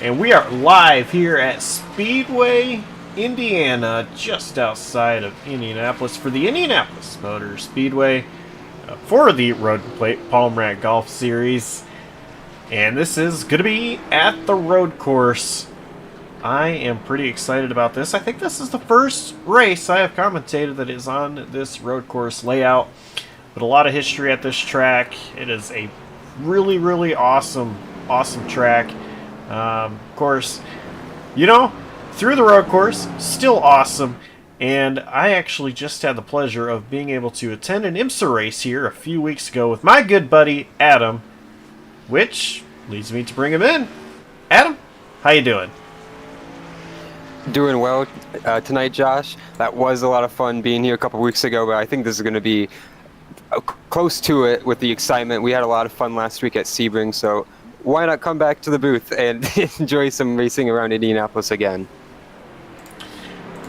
And we are live here at Speedway, Indiana, just outside of Indianapolis for the Indianapolis Motor Speedway for the Road Plate Palm Rat Golf Series. And this is going to be at the road course. I am pretty excited about this. I think this is the first race I have commentated that is on this road course layout. But a lot of history at this track. It is a really, really awesome track. Of course, you know, through the road course, still awesome. And I actually just had the pleasure of being able to attend an IMSA race here a few weeks ago with my good buddy Adam, which leads me to bring him in. Adam, how you doing? Doing well tonight, Josh. That was a lot of fun being here a couple weeks ago, but I think this is going to be close to it with the excitement. We had a lot of fun last week at Sebring, so why not come back to the booth and enjoy some racing around Indianapolis again?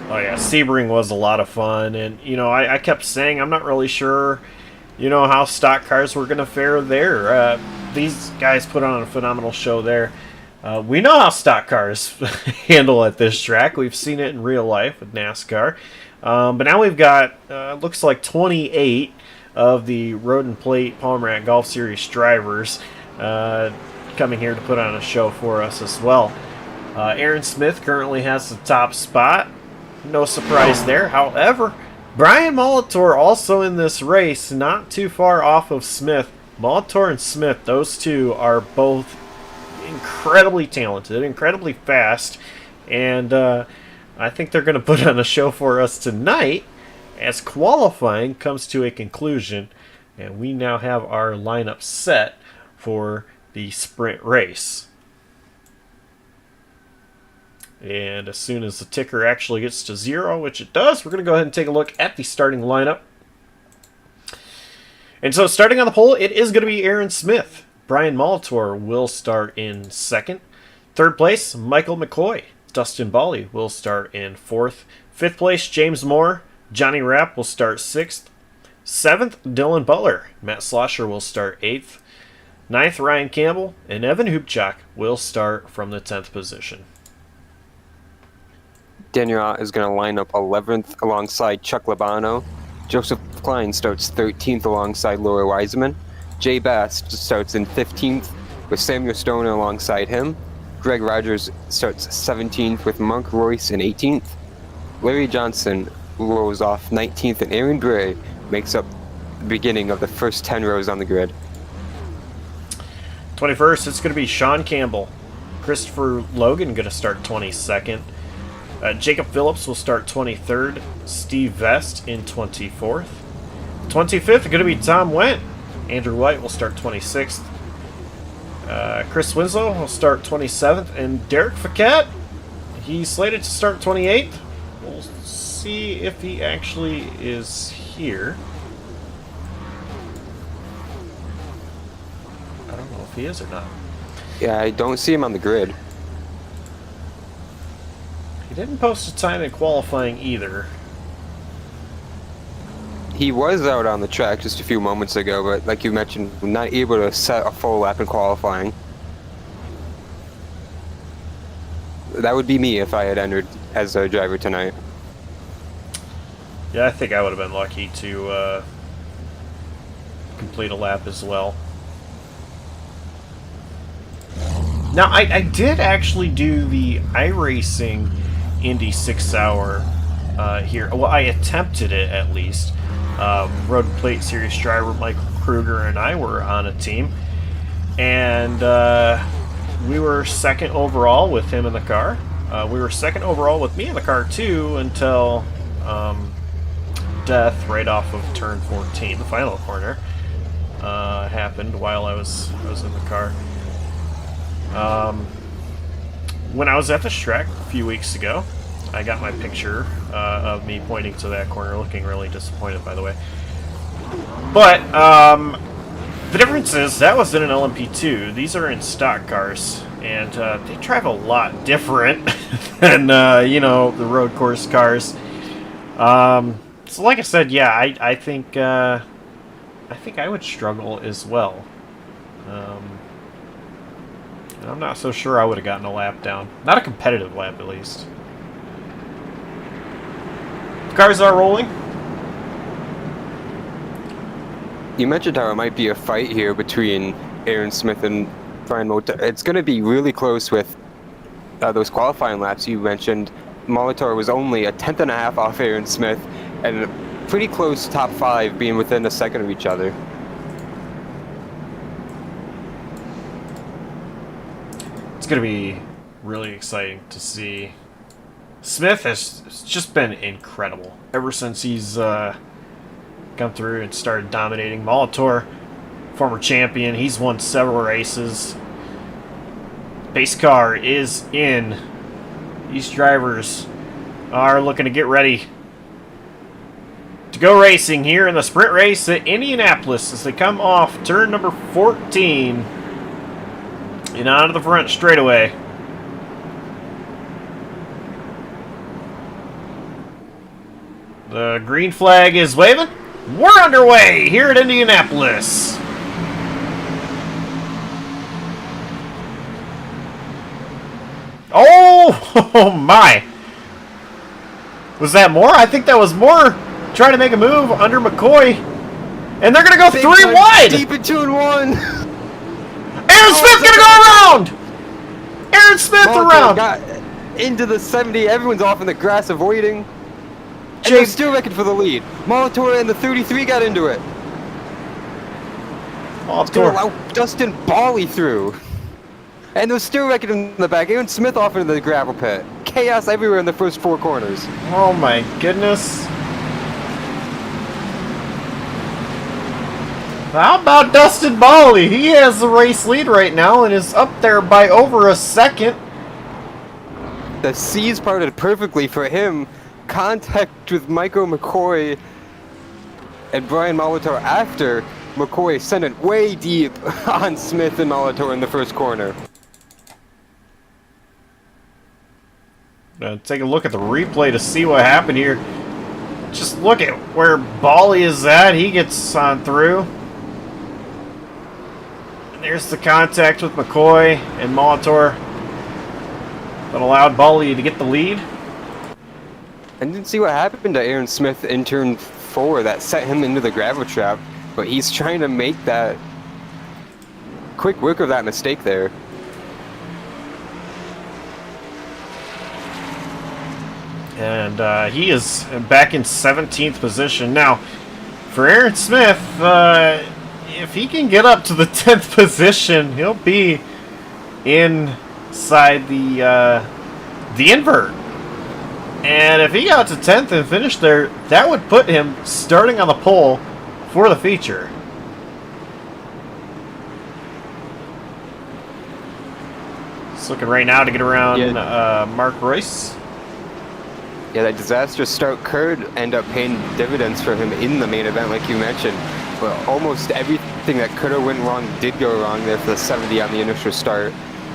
Oh yeah, Sebring was a lot of fun, and you know, I kept saying I'm not really sure, you know, how stock cars were going to fare there. These guys put on a phenomenal show there. We know how stock cars handle at this track. We've seen it in real life with NASCAR. But now we've got, looks like 28 of the Road and Plate Palm Rat Golf Series drivers coming here to put on a show for us as well. Aaron Smith currently has the top spot. No surprise there. However, Brian Molitor also in this race, not too far off of Smith. Molitor and Smith, those two are both incredibly talented, incredibly fast, and I think they're going to put on a show for us tonight as qualifying comes to a conclusion, and we now have our lineup set for the sprint race. And as soon as the ticker actually gets to 0, which it does, we're going to go ahead and take a look at the starting lineup. And so starting on the pole, it is going to be Aaron Smith. Brian Molitor will start in second. Third place, Michael McCoy. Dustin Bally will start in fourth. Fifth place, James Moore. Johnny Rapp will start sixth. Seventh, Dylan Butler. Matt Slosher will start eighth. Ninth, Ryan Campbell. And Evan Hubchak will start from the 10th position. Daniel is going to line up 11th alongside Chuck Labano. Joseph Klein starts 13th alongside Laura Wiseman. Jay Bass starts in 15th with Samuel Stone alongside him. Greg Rogers starts 17th with Mark Royce in 18th. Larry Johnson rolls off 19th, and Aaron Gray makes up the beginning of the first 10 rows on the grid. 21st, it's going to be Sean Campbell. Christopher Logan going to start 22nd. Jacob Phillips will start 23rd. Steve Vest in 24th. 25th, going to be Tom Wendt. Andrew White will start 26th. Chris Winslow will start 27th. And Derek Faquette, he's slated to start 28th. We'll see if he actually is here. I don't know if he is or not. Yeah, I don't see him on the grid. He didn't post a time in qualifying either. He was out on the track just a few moments ago, but like you mentioned, not able to set a full lap in qualifying. That would be me if I had entered as a driver tonight. Yeah, I think I would have been lucky to complete a lap as well. Now, I did actually do the iRacing Indy 6-hour here. Well, I attempted it at least. Road Plate Series driver Michael Kruger and I were on a team, and we were second overall with him in the car. We were second overall with me in the car too until death right off of turn 14, the final corner, happened while I was in the car. When I was at this track a few weeks ago, I got my picture of me pointing to that corner, looking really disappointed, by the way. But the difference is that was in an LMP2. These are in stock cars, and they drive a lot different than you know, the road course cars. So, like I said, yeah, I think I would struggle as well. And I'm not so sure I would have gotten a lap down. Not a competitive lap, at least. The cars are rolling. You mentioned how it might be a fight here between Aaron Smith and Brian Molitor. It's going to be really close with those qualifying laps you mentioned. Molitor was only a tenth and a half off Aaron Smith, and pretty close top 5 being within a second of each other. It's going to be really exciting to see. Smith has just been incredible ever since he's come through and started dominating. Molitor, former champion, he's won several races. Base car is in. These drivers are looking to get ready to go racing here in the sprint race at Indianapolis as they come off turn number 14 and onto the front straightaway. The green flag is waving. We're underway here at Indianapolis. Oh my. Was that more? I think that was more trying to make a move under McCoy. And they're going to go Big 3 wide. Deep in 2 and 1. Aaron Smith's going to go around. Aaron Smith Molitor around. got into the 70. Everyone's off in the grass avoiding. And they're still wrecking for the lead. Molitor and the 33 got into it. It's going to allow Dustin Bally through. And they're still wrecking in the back. Aaron Smith off into the gravel pit. Chaos everywhere in the first 4 corners. Oh my goodness. How about Dustin Bally? He has the race lead right now and is up there by over a second. The C's parted perfectly for him. Contact with Michael McCoy and Brian Molitor after McCoy sent it way deep on Smith and Molitor in the first corner. Take a look at the replay to see what happened here. Just look at where Bally is at. He gets on through. And there's the contact with McCoy and Molitor that allowed Bally to get the lead. I didn't see what happened to Aaron Smith in turn 4 that set him into the gravel trap, but he's trying to make that quick work of that mistake there. And he is back in 17th position. Now, for Aaron Smith, if he can get up to the 10th position, he'll be inside the invert. And if he got to 10th and finished there, that would put him starting on the pole for the feature. He's looking right now to get around Mark Royce. Yeah, that disastrous start could end up paying dividends for him in the main event, like you mentioned. But almost everything that could have went wrong did go wrong there for the 70 on the initial start.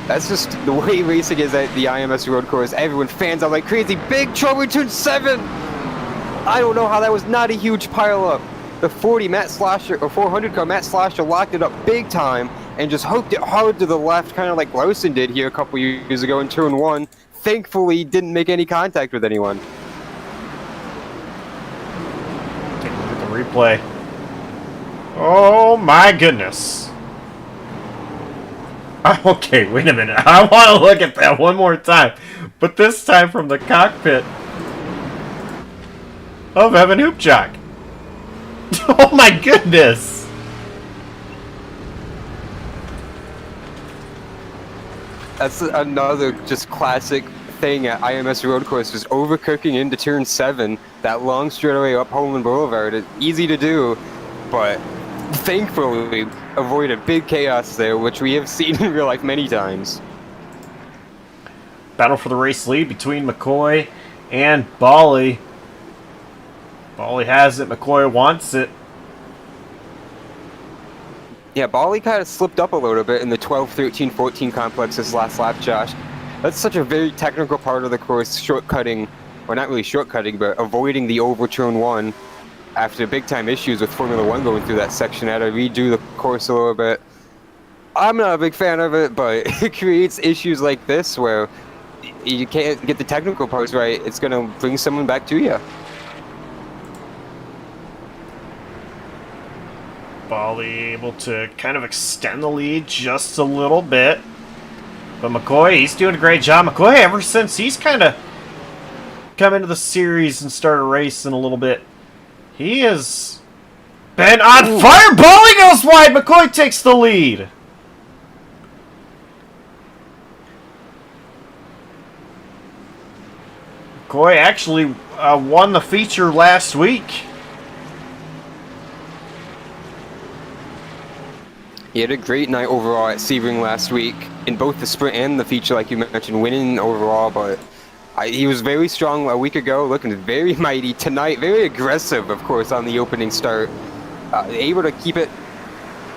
That's just the way racing is at the IMS road course. Everyone fans out like crazy. Big trouble in turn 7! I don't know how that was not a huge pileup. The 40 Matt Slasher, or 400 car Matt Slasher locked it up big time and just hooked it hard to the left, kind of like Larson did here a couple years ago in turn 1. Thankfully, didn't make any contact with anyone. Take a look at the replay. Oh my goodness. Okay, wait a minute. I want to look at that one more time. But this time from the cockpit of Evan Hoopchak. Oh my goodness. That's another just classic thing at IMS road course, just overcooking into turn 7. That long straightaway up Holman Boulevard. It's easy to do, but thankfully avoided big chaos there, which we have seen in real life many times. Battle for the race lead between McCoy and Bally. Bally has it. McCoy wants it. Yeah, Bally kind of slipped up a little bit in the 12, 13, 14 complex this last lap, Josh. That's such a very technical part of the course, shortcutting, or not really shortcutting, but avoiding the overturn 1 after big time issues with Formula 1 going through that section. I had to redo the course a little bit. I'm not a big fan of it, but it creates issues like this where you can't get the technical parts right. It's going to bring someone back to you. Bali able to kind of extend the lead just a little bit. But McCoy, he's doing a great job. McCoy, ever since he's kind of come into the series and started racing a little bit, he has been on fire. Bali goes wide. McCoy takes the lead. McCoy actually won the feature last week. He had a great night overall at Sebring last week in both the sprint and the feature, like you mentioned, winning overall. But he was very strong a week ago, looking very mighty tonight. Very aggressive, of course, on the opening start. Able to keep it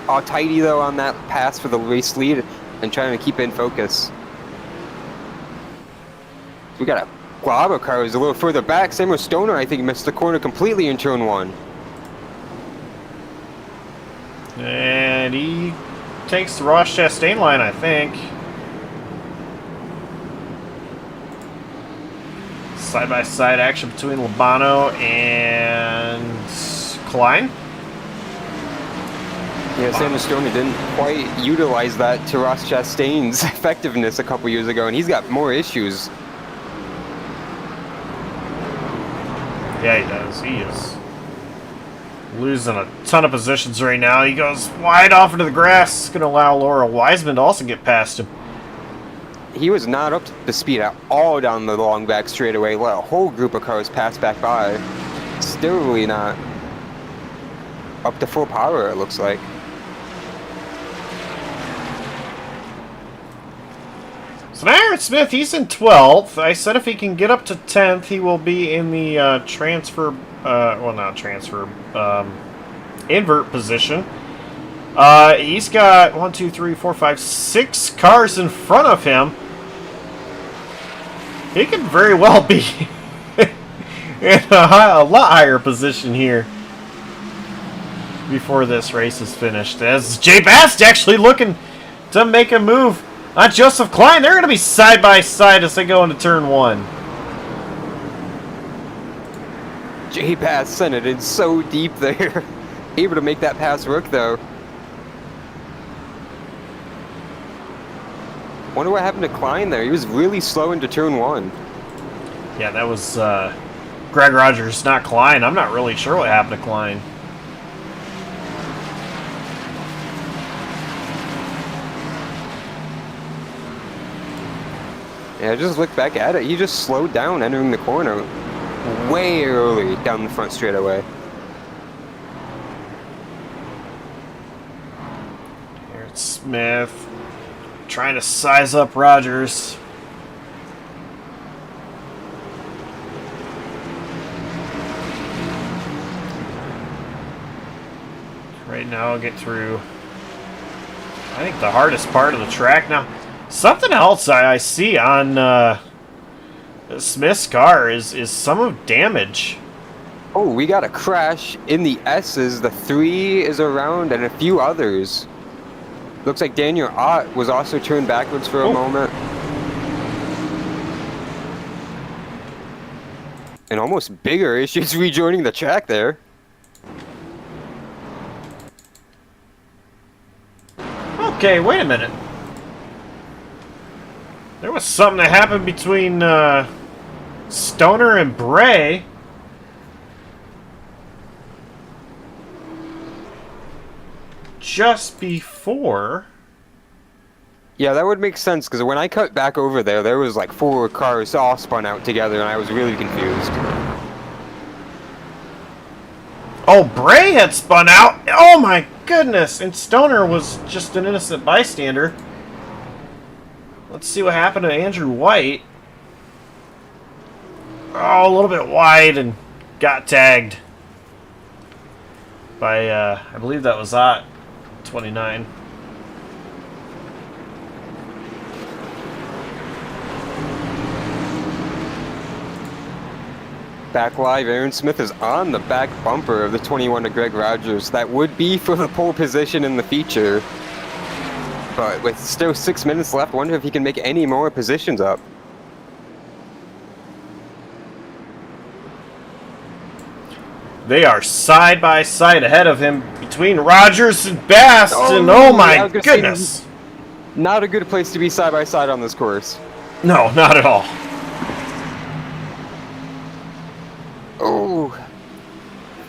all tidy, though, on that pass for the race lead and trying to keep it in focus. We got a Guava car who's a little further back. Samuel Stoner, I think, missed the corner completely in turn 1. And he takes the Ross Chastain line, I think. Side-by-side action between Labano and Klein. Yeah, Samuel Stoner didn't quite utilize that to Ross Chastain's effectiveness a couple years ago, and he's got more issues. Yeah, he does. He is losing a ton of positions right now. He goes wide off into the grass. It's going to allow Laura Wiseman to also get past him. He was not up to speed at all down the long back straightaway. Let a whole group of cars pass back by. Still really not up to full power, it looks like. So now Aaron Smith, he's in 12th. I said if he can get up to 10th, he will be in the transfer, well, not transfer, invert position. He's got 1, 2, 3, 4, 5, 6 cars in front of him. He could very well be in a lot higher position here before this race is finished. As Jay Bast actually looking to make a move on Joseph Klein. They're going to be side by side as they go into turn 1. Jay Bass sent it in so deep there. Able to make that pass work, though. Wonder what happened to Klein there. He was really slow into turn 1. Yeah, that was Greg Rogers, not Klein. I'm not really sure what happened to Klein. Yeah, just look back at it. He just slowed down entering the corner way early down the front straightaway. Here's Smith trying to size up Rogers. Right now, I'll get through, I think, the hardest part of the track. Now, something else I see on Smith's car is some of damage. Oh, we got a crash in the S's. The 3 is around and a few others. Looks like Daniel Ott was also turned backwards for a moment. And almost bigger issues rejoining the track there. Okay, wait a minute. There was something that happened between Stoner and Bray. Just before. Yeah, that would make sense, because when I cut back over there, there was like 4 cars all spun out together, and I was really confused. Oh, Bray had spun out. Oh my goodness. And Stoner was just an innocent bystander. Let's see what happened to Andrew White. Oh, a little bit wide and got tagged by, I believe that was Ott, 29. Back live, Aaron Smith is on the back bumper of the 21 to Greg Rogers. That would be for the pole position in the feature. But with still 6 minutes left, wonder if he can make any more positions up. They are side by side ahead of him between Rogers and Bast, and oh my goodness. Not a good place to be side by side on this course. No, not at all. Oh,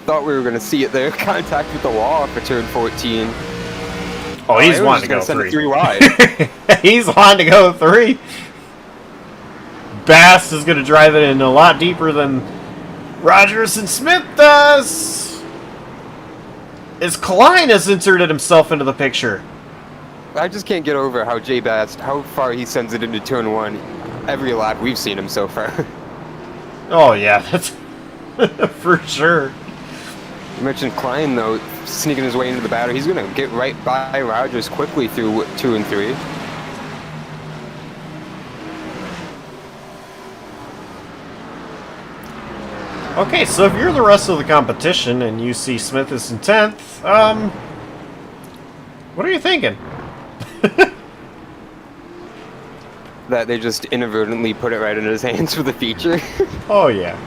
thought we were going to see it there. Contact with the wall for turn 14. Oh, he's wanting to go send 3. It 3 wide. He's wanting to go 3. Bast is going to drive it in a lot deeper than Rogers and Smith does. As Klein has inserted himself into the picture. I just can't get over how Jay Bast, how far he sends it into turn 1 every lap we've seen him so far. Oh, yeah, that's for sure. You mentioned Klein, though, sneaking his way into the battle. He's going to get right by Rogers quickly through 2 and 3. Okay, so if you're the rest of the competition and you see Smith is in 10th, what are you thinking? That they just inadvertently put it right in his hands for the feature. Oh, yeah.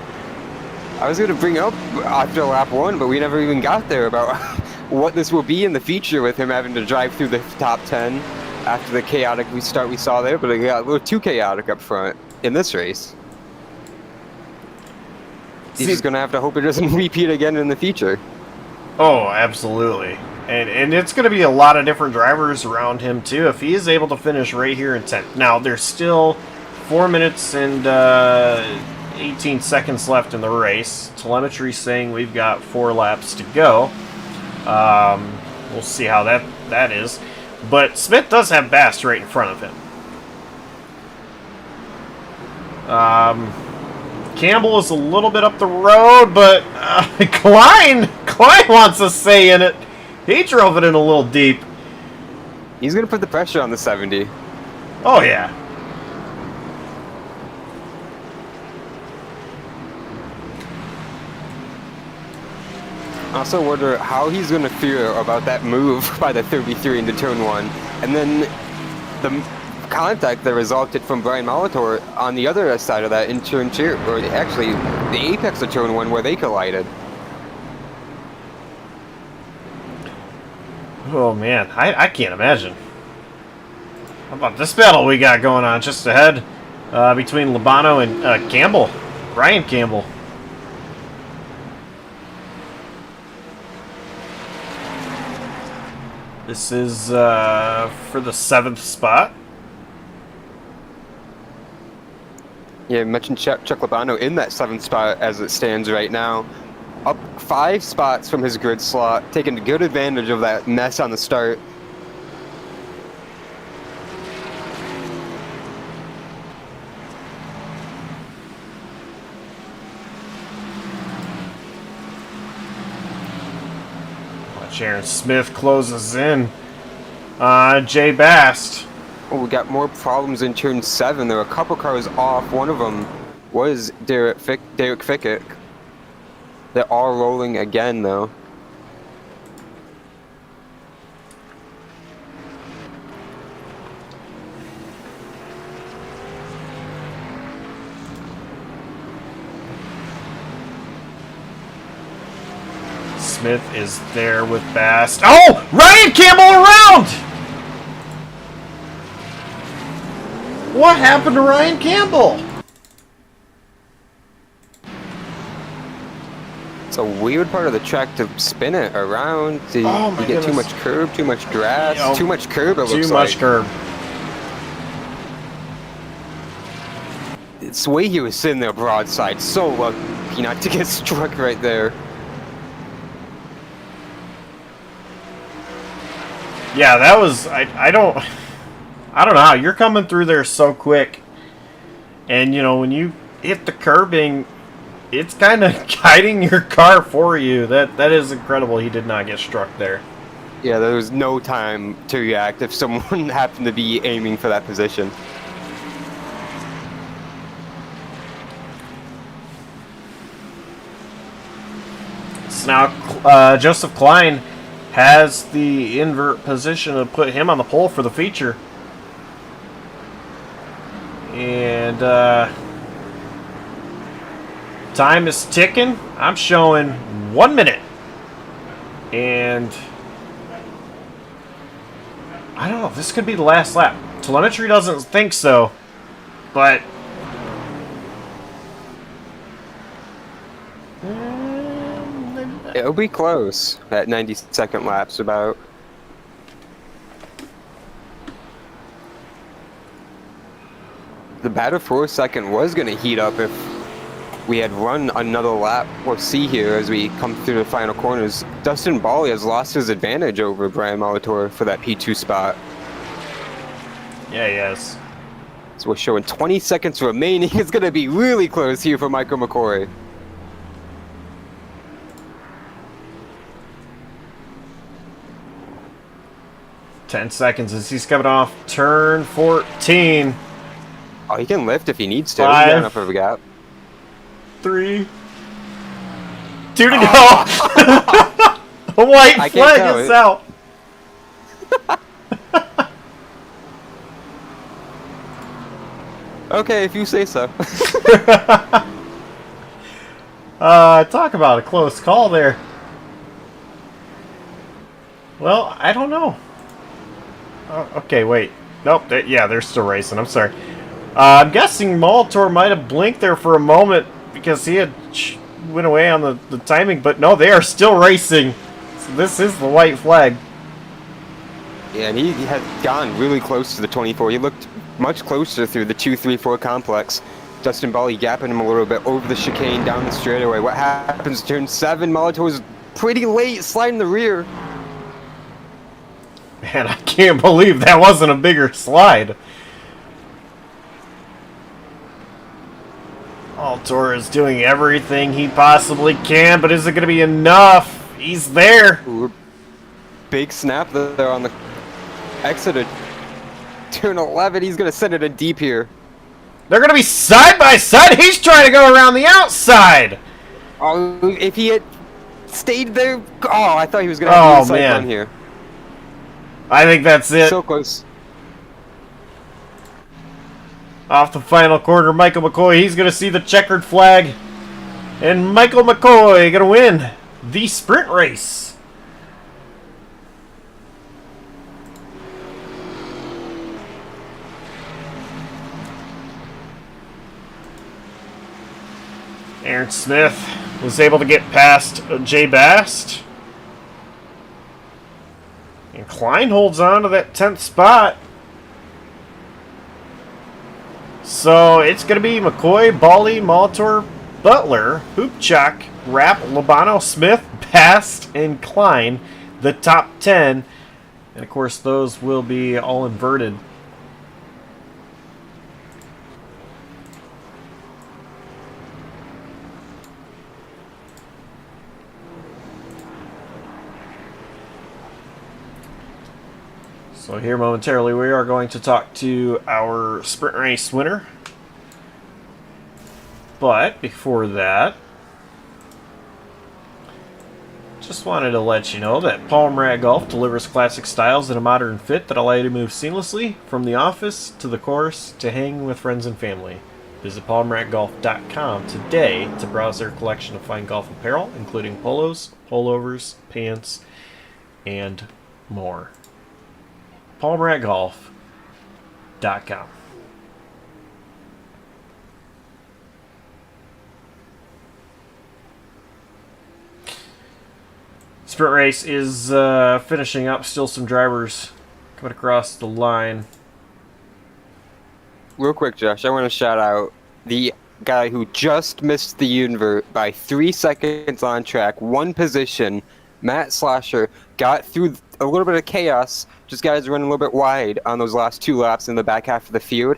I was going to bring up after lap 1, but we never even got there about what this will be in the feature with him having to drive through the top 10 after the chaotic restart we saw there, but it got a little too chaotic up front in this race. He's just going to have to hope it doesn't repeat again in the future. Oh, absolutely. And it's going to be a lot of different drivers around him, too, if he is able to finish right here in 10th. Now, there's still 4 minutes and 18 seconds left in the race. Telemetry saying we've got 4 laps to go. We'll see how that is. But Smith does have Bast right in front of him. Campbell is a little bit up the road, but Klein wants a say in it. He drove it in a little deep. He's going to put the pressure on the 70. Oh, yeah. I also wonder how he's going to feel about that move by the 33 into turn 1. And then the contact that resulted from Brian Molitor on the other side of that in turn 2, or actually the apex of turn 1 where they collided. Oh, man. I can't imagine. How about this battle we got going on just ahead between Labano and Campbell? Ryan Campbell. This is for the 7th spot. Yeah, you mentioned Chuck Labano in that 7th spot as it stands right now. Up 5 spots from his grid slot, taking good advantage of that mess on the start. Watch Aaron Smith closes in on Jay Bast. Oh, we got more problems in turn 7. There were a couple cars off. One of them was Derek Fickett. They're all rolling again, though. Smith is there with Bast. Oh! Ryan Campbell around! What happened to Ryan Campbell? It's a weird part of the track to spin it around. You get goodness. too much curb, too much grass, too much curb, it looks like. Too much curb. It's the way he was sitting there broadside. So lucky not to get struck right there. Yeah, that was... I don't know how. You're coming through there so quick. And, you know, when you hit the curbing, it's kind of guiding your car for you. That is incredible. He did not get struck there. Yeah, there was no time to react if someone happened to be aiming for that position. So now Joseph Klein has the invert position to put him on the pole for the feature. And time is ticking. I'm showing 1 minute. And I don't know, this could be the last lap. Telemetry doesn't think so, but It'll be close at 90-second laps about. The battle for a second was going to heat up if we had run another lap. We'll see here as we come through the final corners. Dustin Bally has lost his advantage over Brian Molitor for that P2 spot. yeah, he has. So we're showing 20 seconds remaining. It's going to be really close here for Michael McCoy. 10 seconds as he's coming off turn 14. Oh, he can lift if he needs to. 5, He's got enough of a gap. 3, 2 to go. A white I can't flag tell is it. out. Okay, if you say so. Talk about a close call there. Well, I don't know. Okay, wait. Nope, yeah, they're still racing. I'm sorry. I'm guessing Molitor might have blinked there for a moment because he had went away on the timing, but no, they are still racing. So this is the white flag. Yeah, and he had gone really close to the 24. He looked much closer through the 2-3-4 complex. Dustin Bally gapping him a little bit over the chicane down the straightaway. What happens? Turn 7. Molitor was pretty late, sliding the rear. Man, I can't believe that wasn't a bigger slide. Molitor is doing everything he possibly can, but is it going to be enough? He's there. Ooh, big snap there on the exit of turn 11. He's going to send it in deep here. They're going to be side by side. He's trying to go around the outside. Oh, if he had stayed there. Oh, I thought he was going to have the inside run here. I think that's it. So close. Off the final corner, Michael McCoy. He's going to see the checkered flag. And Michael McCoy going to win the sprint race. Aaron Smith was able to get past Jay Bast. And Klein holds on to that 10th spot. So it's going to be McCoy, Bally, Molitor, Butler, Hoopchak, Rapp, Labano, Smith, Bast, and Klein, the top 10. And of course, those will be all inverted. So here momentarily we are going to talk to our sprint race winner. But before that, just wanted to let you know that Palmrat Golf delivers classic styles in a modern fit that allow you to move seamlessly from the office to the course to hang with friends and family. Visit palmratgolf.com today to browse their collection of fine golf apparel, including polos, pullovers, pants, and more. palmratgolf.com. Sprint race is finishing up. Still some drivers coming across the line. Real quick, Josh, I want to shout out the guy who just missed the invert by 3 seconds on track, one position. Matt Slosher got through a little bit of chaos, just guys running a little bit wide on those last 2 laps in the back half of the field.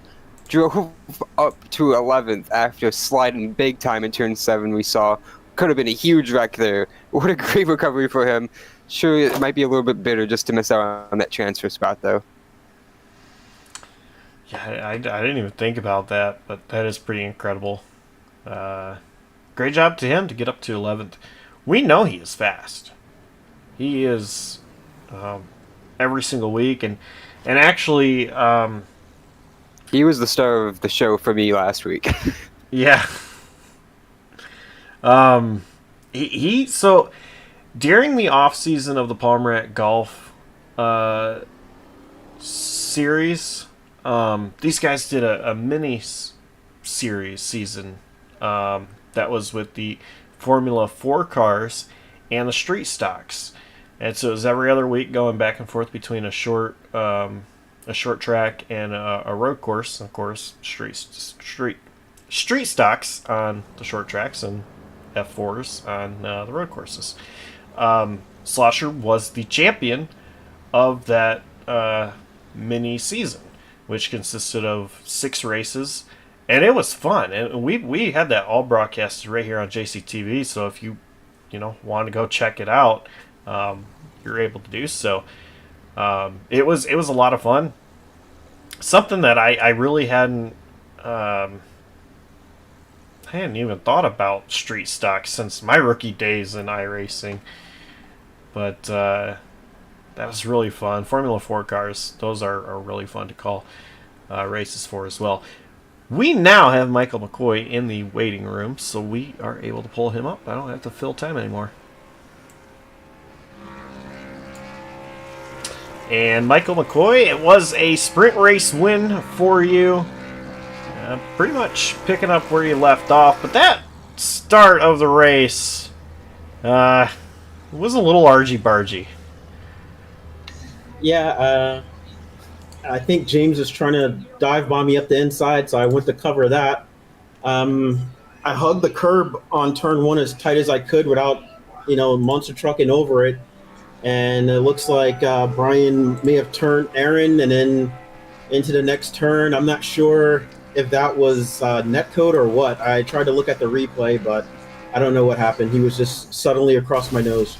Drove up to 11th after sliding big time in turn 7 we saw. Could have been a huge wreck there. What a great recovery for him. Sure, it might be a little bit bitter just to miss out on that transfer spot, though. Yeah, I didn't even think about that, but that is pretty incredible. Great job to him to get up to 11th. We know he is fast. He is every single week, and actually, He was the star of the show for me last week. yeah. He so during the off season of the Palmer Golf series, these guys did a mini series season that was with the Formula 4 cars and the street stocks. And so it was every other week going back and forth between a short track and a road course. Of course, street stocks on the short tracks and F4s on the road courses. Slosher was the champion of that mini season, which consisted of 6 races, and it was fun. And we had that all broadcasted right here on JCTV. So if you want to go check it out, you're able to do so. It was a lot of fun. Something that I really hadn't even thought about street stock since my rookie days in iRacing, but that was really fun. Formula 4 cars, those are really fun to call races for as well. We now have Michael McCoy in the waiting room, so we are able to pull him up. I don't have to fill time anymore. And Michael McCoy, it was a sprint race win for you. Pretty much picking up where you left off, but that start of the race was a little argy-bargy. Yeah, I think James was trying to dive bomb me up the inside, so I went to cover that. I hugged the curb on turn 1 as tight as I could without, monster trucking over it. And it looks like Brian may have turned Aaron and then into the next turn. I'm not sure if that was netcode or what. I tried to look at the replay, but I don't know what happened. He was just suddenly across my nose.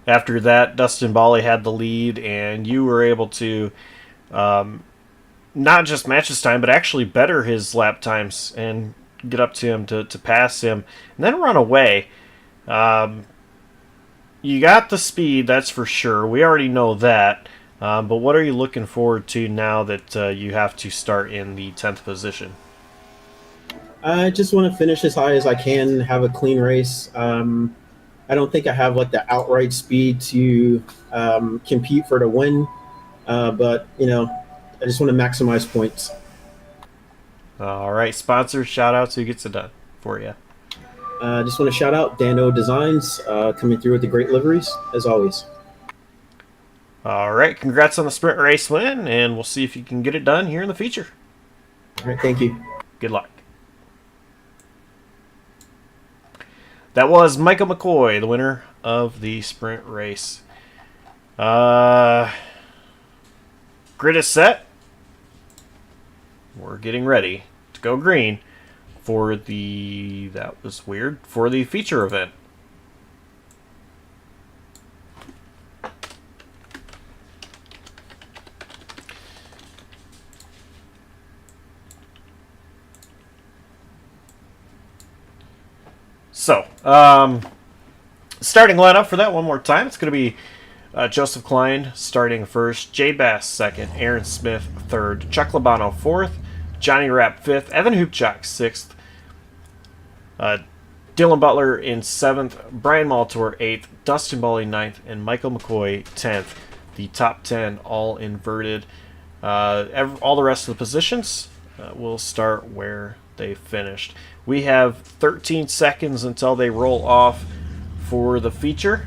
After that, Dustin Bally had the lead, and you were able to not just match his time, but actually better his lap times and get up to him to pass him, and then run away. You got the speed, that's for sure. We already know that. But what are you looking forward to now that you have to start in the 10th position? I just want to finish as high as I can, have a clean race. I don't think I have the outright speed to compete for the win, but I just want to maximize points. All right, sponsor shout outs. Who gets it done for you? I just want to shout out Dano Designs coming through with the great liveries as always. All right, congrats on the sprint race win, and we'll see if you can get it done here in the feature. All right, thank you. Good luck. That was Michael McCoy, the winner of the sprint race. Grid is set. We're getting ready to go green for the, that was weird, for the feature event. So, starting lineup for that one more time. It's going to be Joseph Klein starting first, Jay Bass second, Aaron Smith third, Chuck Labano fourth, Johnny Rapp fifth, Evan Hoopchak sixth, Dylan Butler in seventh, Brian Maltor eighth, Dustin Bally ninth, and Michael McCoy 10th. The top 10 all inverted. All the rest of the positions will start where they finished. We have 13 seconds until they roll off for the feature.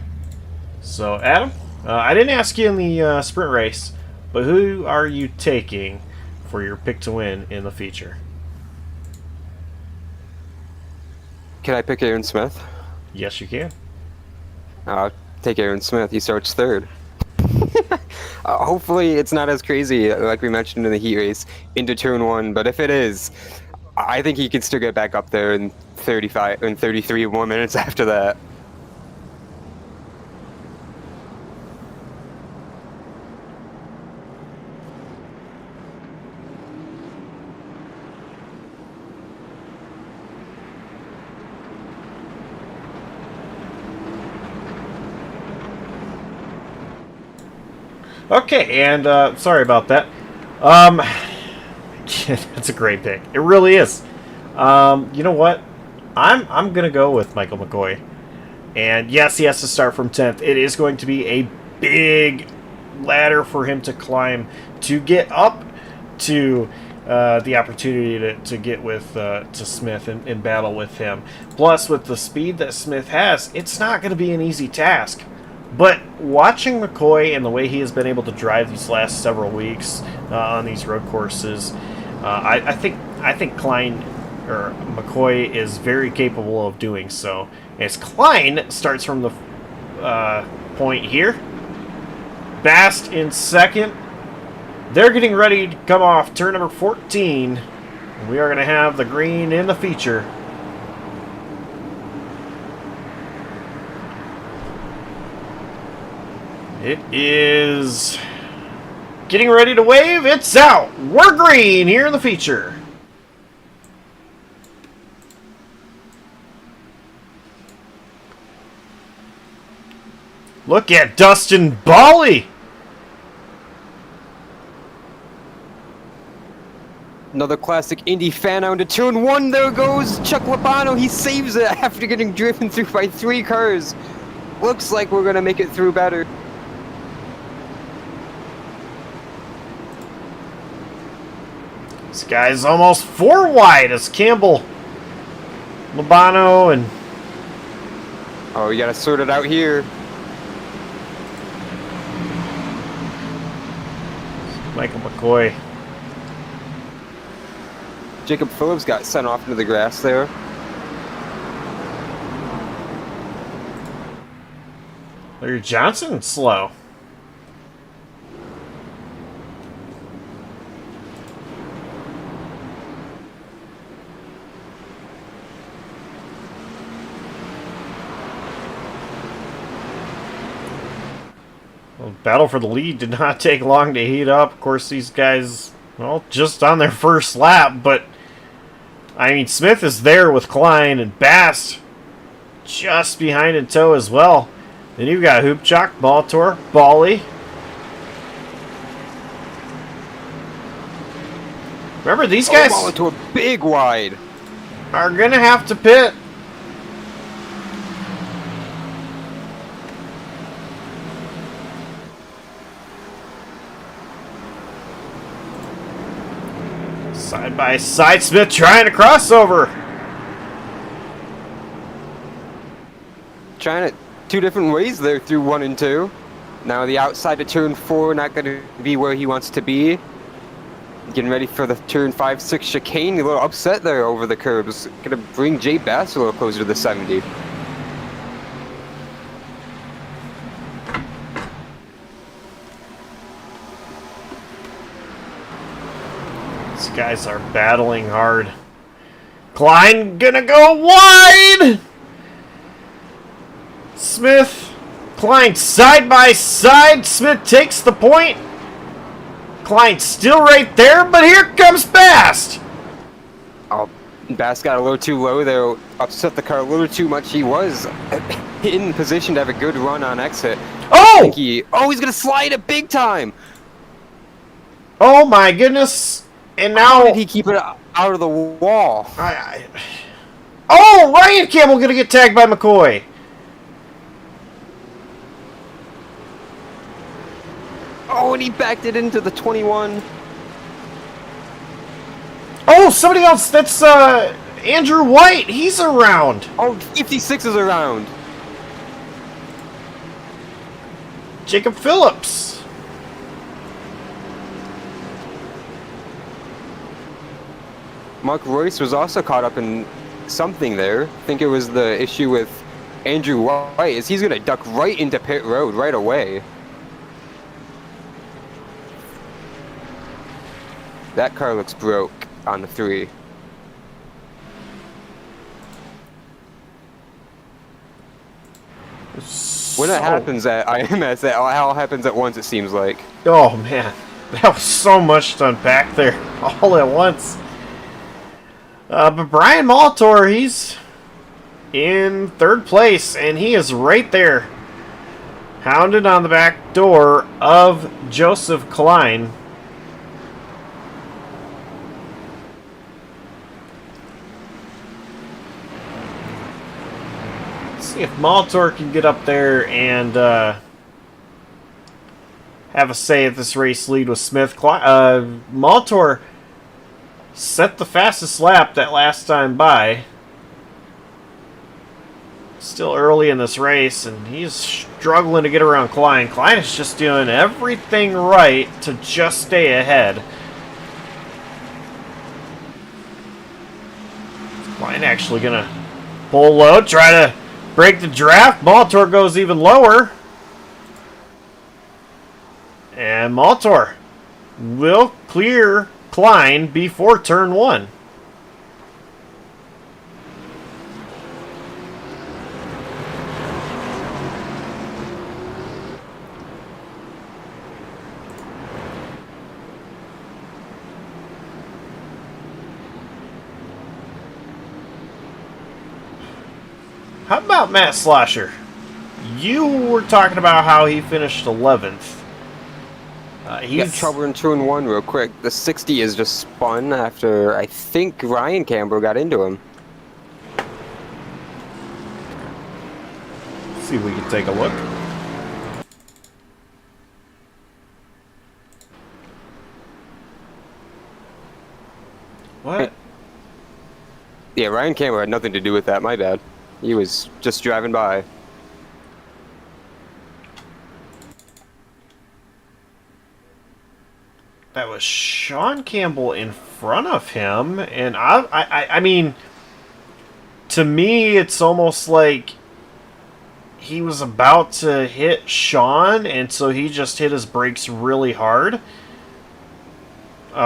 So, Adam, I didn't ask you in the sprint race, but who are you taking for your pick to win in the feature? Can I pick Aaron Smith? Yes, you can. I'll take Aaron Smith. He starts third. Hopefully it's not as crazy like we mentioned in the heat race into turn 1, but if it is, I think he can still get back up there in 35 and 33 more minutes after that. Okay, and sorry about that. It's a great pick. It really is. You know what? I'm gonna go with Michael McCoy. And yes, he has to start from 10th. It is going to be a big ladder for him to climb to get up to the opportunity to get with to Smith and battle with him. Plus, with the speed that Smith has, it's not going to be an easy task. But watching McCoy and the way he has been able to drive these last several weeks on these road courses, I think Klein or McCoy is very capable of doing so. As Klein starts from the point here, Bast in second. They're getting ready to come off turn number 14. We are going to have the green in the feature. It is getting ready to wave. It's out. We're green here in the feature. Look at Dustin Bally. Another classic Indy fan out into turn 1. There goes Chuck Labano. He saves it after getting driven through by 3 cars. Looks like we're going to make it through better. This guy's almost 4 wide as Campbell, Labano, and... Oh, we got to sort it out here. Michael McCoy. Jacob Phillips got sent off into the grass there. Larry Johnson slow. Well, battle for the lead did not take long to heat up. Of course, these guys, well, just on their first lap, but I mean, Smith is there with Klein and Bast just behind in tow as well. Then you've got Hoopchak, Baltor, Bally. Remember, these guys ball into a big wide. are going to have to pit. Side by side, Smith trying to crossover. Trying it 2 different ways there through 1 and 2. Now the outside of turn 4 not going to be where he wants to be. Getting ready for the turn 5, 6 chicane. A little upset there over the curbs. Going to bring Jay Bass a little closer to the 70. These guys are battling hard. Klein gonna go wide! Smith, Klein side by side. Smith takes the point. Klein still right there, but here comes Bast. Oh, Bass got a little too low there. Upset the car a little too much. He was in position to have a good run on exit. Oh! He's going to slide it big time. Oh my goodness. And How now... did he keep it out of the wall? Oh, Ryan Campbell gonna get tagged by McCoy. Oh, and he backed it into the 21. Oh, somebody else. That's Andrew White. He's around. Oh, 56 is around. Jacob Phillips. Mark Royce was also caught up in something there. I think it was the issue with Andrew White, is he's going to duck right into pit road right away. That car looks broke on the 3. When that happens at IMS, that all happens at once, it seems like. Oh, man. That was so much to unpack there all at once. But Brian Molitor, he's in 3rd place, and he is right there. Pounded on the back door of Joseph Klein. Let's see if Molitor can get up there and have a say at this race lead with Smith. Molitor set the fastest lap that last time by. Still early in this race, and he's struggling to get around Klein. Klein is just doing everything right to just stay ahead. Klein actually gonna pull low, try to break the draft. Molitor goes even lower. And Molitor will clear Klein before turn 1. How about Matt Slosher? You were talking about how he finished 11th. He got trouble in turn 1 real quick. The 60 is just spun after, I think, Ryan Campbell got into him. Let's see if we can take a look. What? Yeah, Ryan Campbell had nothing to do with that, my bad. He was just driving by. That was Sean Campbell in front of him, and I mean, to me, it's almost like he was about to hit Sean, and so he just hit his brakes really hard,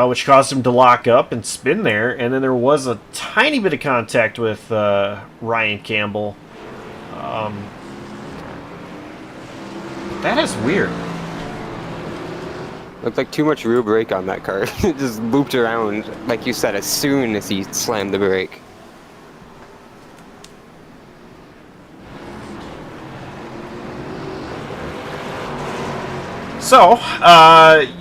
which caused him to lock up and spin there, and then there was a tiny bit of contact with Ryan Campbell. That is weird. Looked like too much rear brake on that car. It just looped around, like you said, as soon as he slammed the brake. So,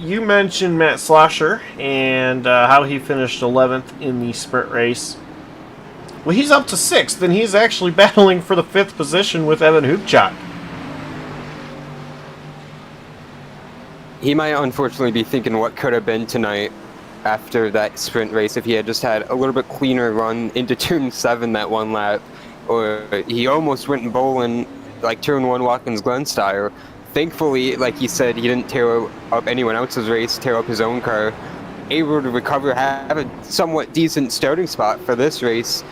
you mentioned Matt Slosher and how he finished 11th in the sprint race. Well, he's up to 6th, and he's actually battling for the 5th position with Evan Hoopchak. He might unfortunately be thinking what could have been tonight after that sprint race if he had just had a little bit cleaner run into turn 7 that one lap. Or he almost went bowling like turn 1 Watkins Glen style. Thankfully, like he said, he didn't tear up anyone else's race, tear up his own car. Able to recover, have a somewhat decent starting spot for this race.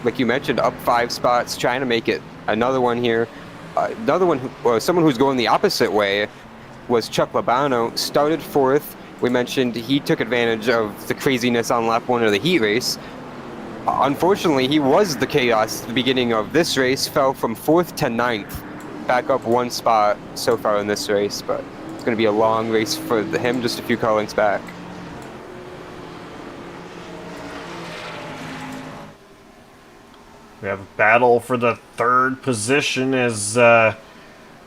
Like you mentioned, up 5 spots, trying to make it another one here. Another one, someone who's going the opposite way was Chuck Labano. Started 4th. We mentioned he took advantage of the craziness on lap 1 of the heat race. Unfortunately, he was the chaos at the beginning of this race, fell from 4th to 9th. Back up 1 spot so far in this race, but it's going to be a long race for him, just a few car lengths back. We have a battle for the 3rd position as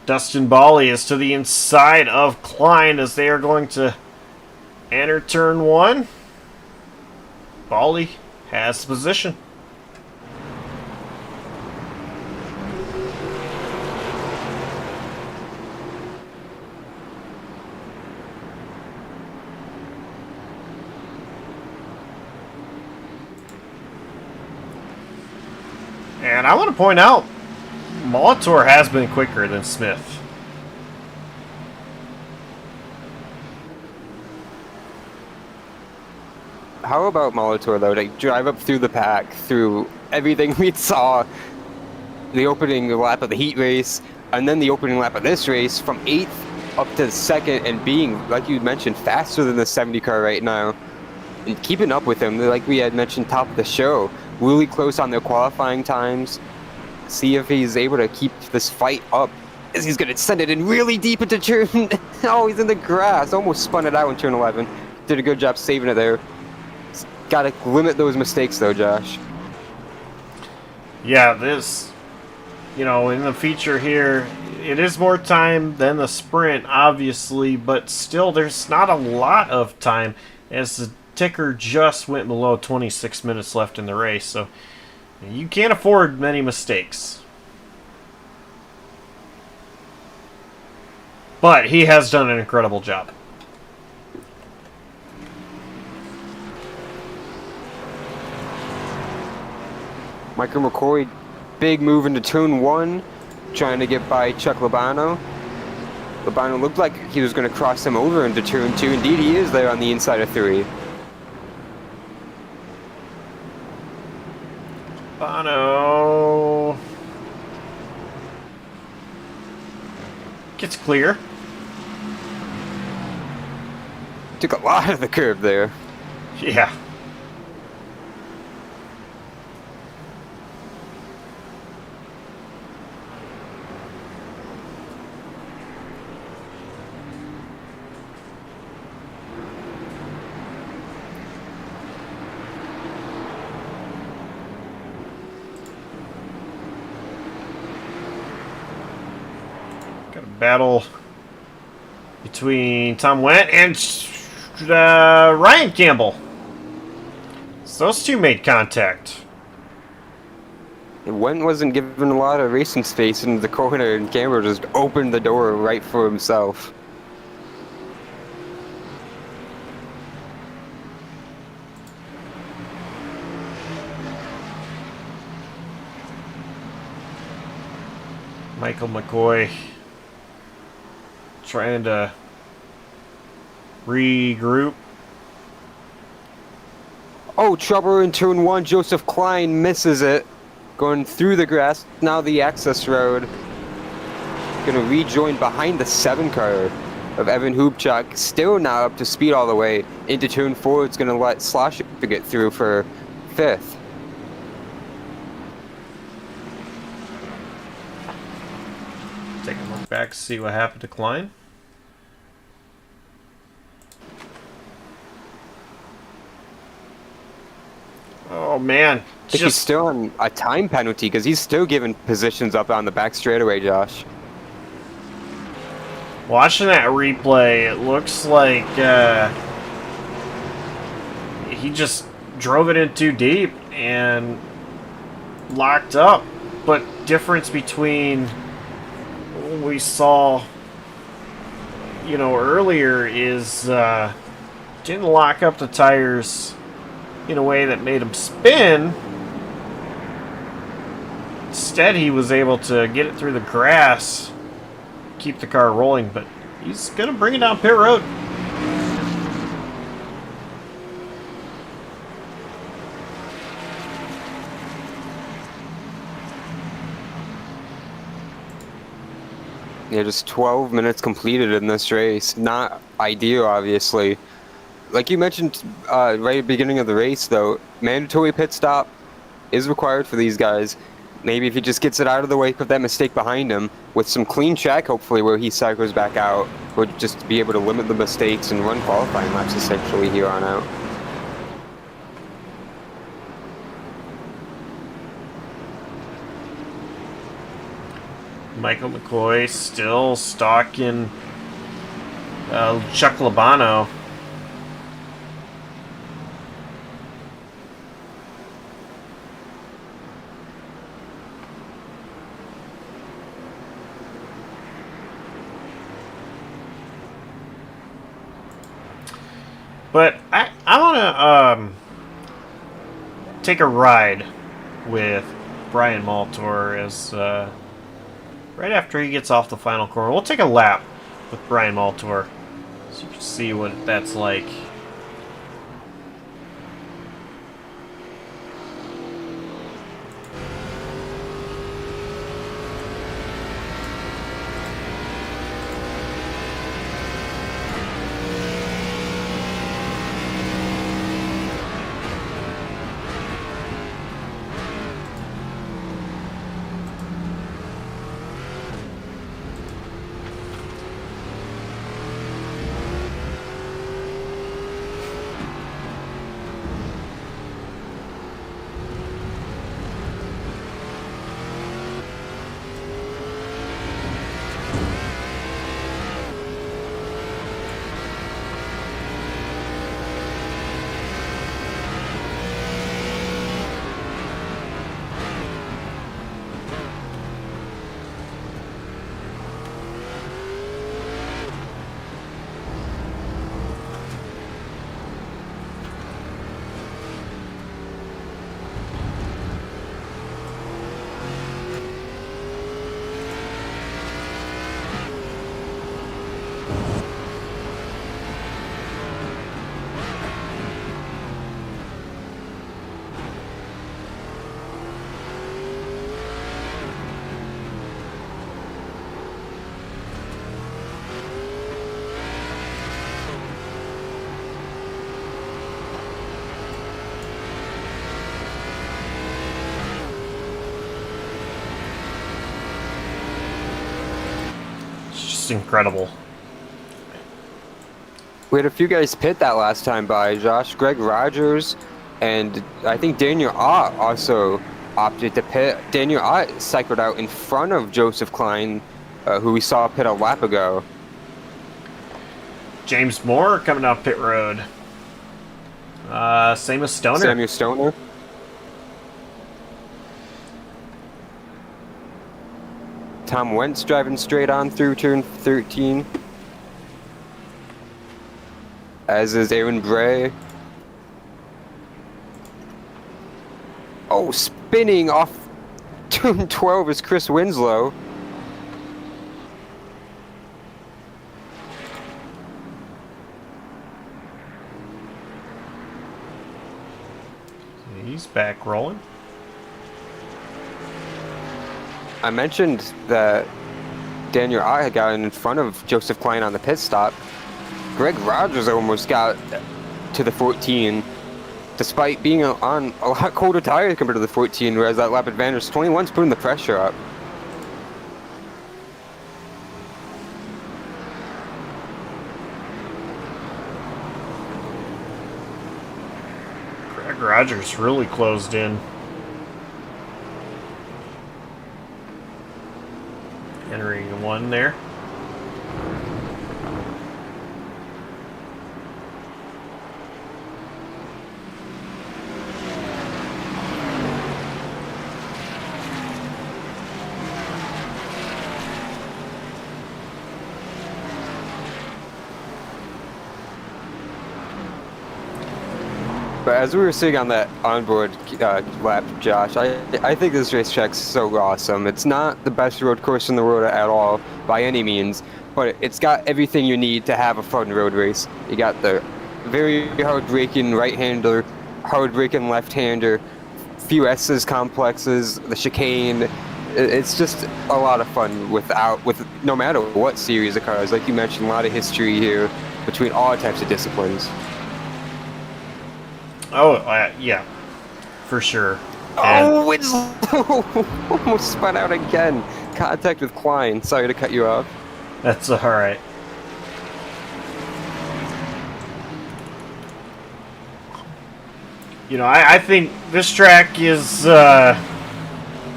Dustin Bally is to the inside of Klein as they are going to enter turn 1. Bally has the position. And I want to point out, Molitor has been quicker than Smith. How about Molitor, though, to drive up through the pack, through everything we saw, the opening lap of the heat race, and then the opening lap of this race, from 8th up to 2nd, and being, like you mentioned, faster than the 70 car right now, and keeping up with him, like we had mentioned top of the show, really close on their qualifying times. See if he's able to keep this fight up, as he's going to send it in really deep into turn. Oh, he's in the grass. Almost spun it out in turn 11. Did a good job saving it there. Got to limit those mistakes, though, Josh. Yeah, this, in the feature here, it is more time than the sprint, obviously, but still, there's not a lot of time as the ticker just went below 26 minutes left in the race, so you can't afford many mistakes. But he has done an incredible job. Michael McCoy, big move into turn 1, trying to get by Chuck Labano. Labano looked like he was going to cross him over into turn 2. Indeed, he is there on the inside of 3. Bono gets clear. Took a lot of the curve there. Yeah. Got a battle between Tom Wendt and Ryan Campbell. So those two made contact. Wendt wasn't given a lot of racing space in the corner, and Campbell just opened the door right for himself. Michael McCoy trying to regroup. Oh, trouble in turn 1. Joseph Klein misses it. Going through the grass. Now the access road. Going to rejoin behind the 7 car of Evan Hubchak. Still not up to speed all the way. Into turn 4. It's going to let Slosher get through for 5th. Take a look back, see what happened to Klein. Oh man, I think he's still on a time penalty because he's still giving positions up on the back straightaway, Josh. watching that replay, it looks like he just drove it in too deep and locked up. But difference between what we saw, you know, earlier is didn't lock up the tires in a way that made him spin. Instead, he was able to get it through the grass, keep the car rolling, but he's going to bring it down pit road. Yeah, just 12 minutes completed in this race. Not ideal, obviously. Like you mentioned right at the beginning of the race, though, mandatory pit stop is required for these guys. Maybe if he just gets it out of the way, put that mistake behind him, with some clean track, hopefully, where he cycles back out, we'll just be able to limit the mistakes and run qualifying laps, essentially, here on out. Michael McCoy still stalking Chuck Labano. But I want to take a ride with Brian Maltor as right after he gets off the final corner. We'll take a lap with Brian Maltor so you can see what that's like. just incredible. We had a few guys pit that last time by, Josh. Greg Rogers and I think Daniel Ott also opted to pit. Daniel Ott cycled out in front of Joseph Klein, who we saw pit a lap ago. James Moore coming down pit road. Same as Stoner. Samuel Stoner. Tom Wentz driving straight on through turn 13. As is Aaron Bray. Oh, spinning off turn 12 is Chris Winslow. He's back rolling. I mentioned that Daniel Ott had gotten in front of Joseph Klein on the pit stop. Greg Rogers almost got to the 14, despite being on a lot colder tires compared to the 14, whereas that lap advantage 21's putting the pressure up. Greg Rogers really closed in. Entering one there. But as we were sitting on that onboard lap, Josh, I think this racetrack's so awesome. It's not the best road course in the world at all, by any means, but it's got everything you need to have a fun road race. You got the very hard-braking right-hander, hard-braking left-hander, few S's complexes, the chicane. It's just a lot of fun with no matter what series of cars. Like you mentioned, a lot of history here between all types of disciplines. Oh, yeah, for sure. Oh, Winslow almost spun out again. Contact with Klein. Sorry to cut you off. That's all right. You know, I think this track is it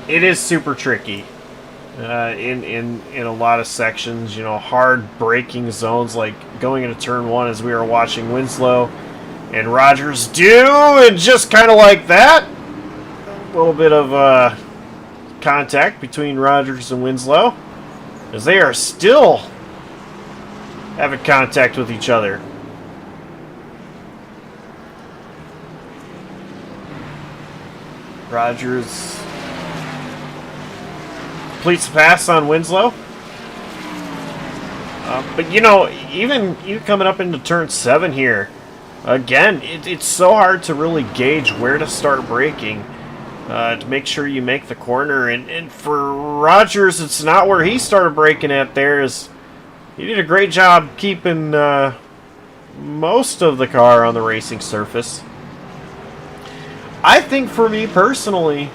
is super tricky in a lot of sections. You know, hard braking zones like going into turn 1 as we were watching Winslow and Rogers do, and just kind of like that, a little bit of contact between Rogers and Winslow as they are still having contact with each other. Rogers completes the pass on Winslow. But you know, even you coming up into turn 7 here, again, it's so hard to really gauge where to start braking to make sure you make the corner. And for Rogers, it's not where he started braking at there. He did a great job keeping most of the car on the racing surface. I think for me personally,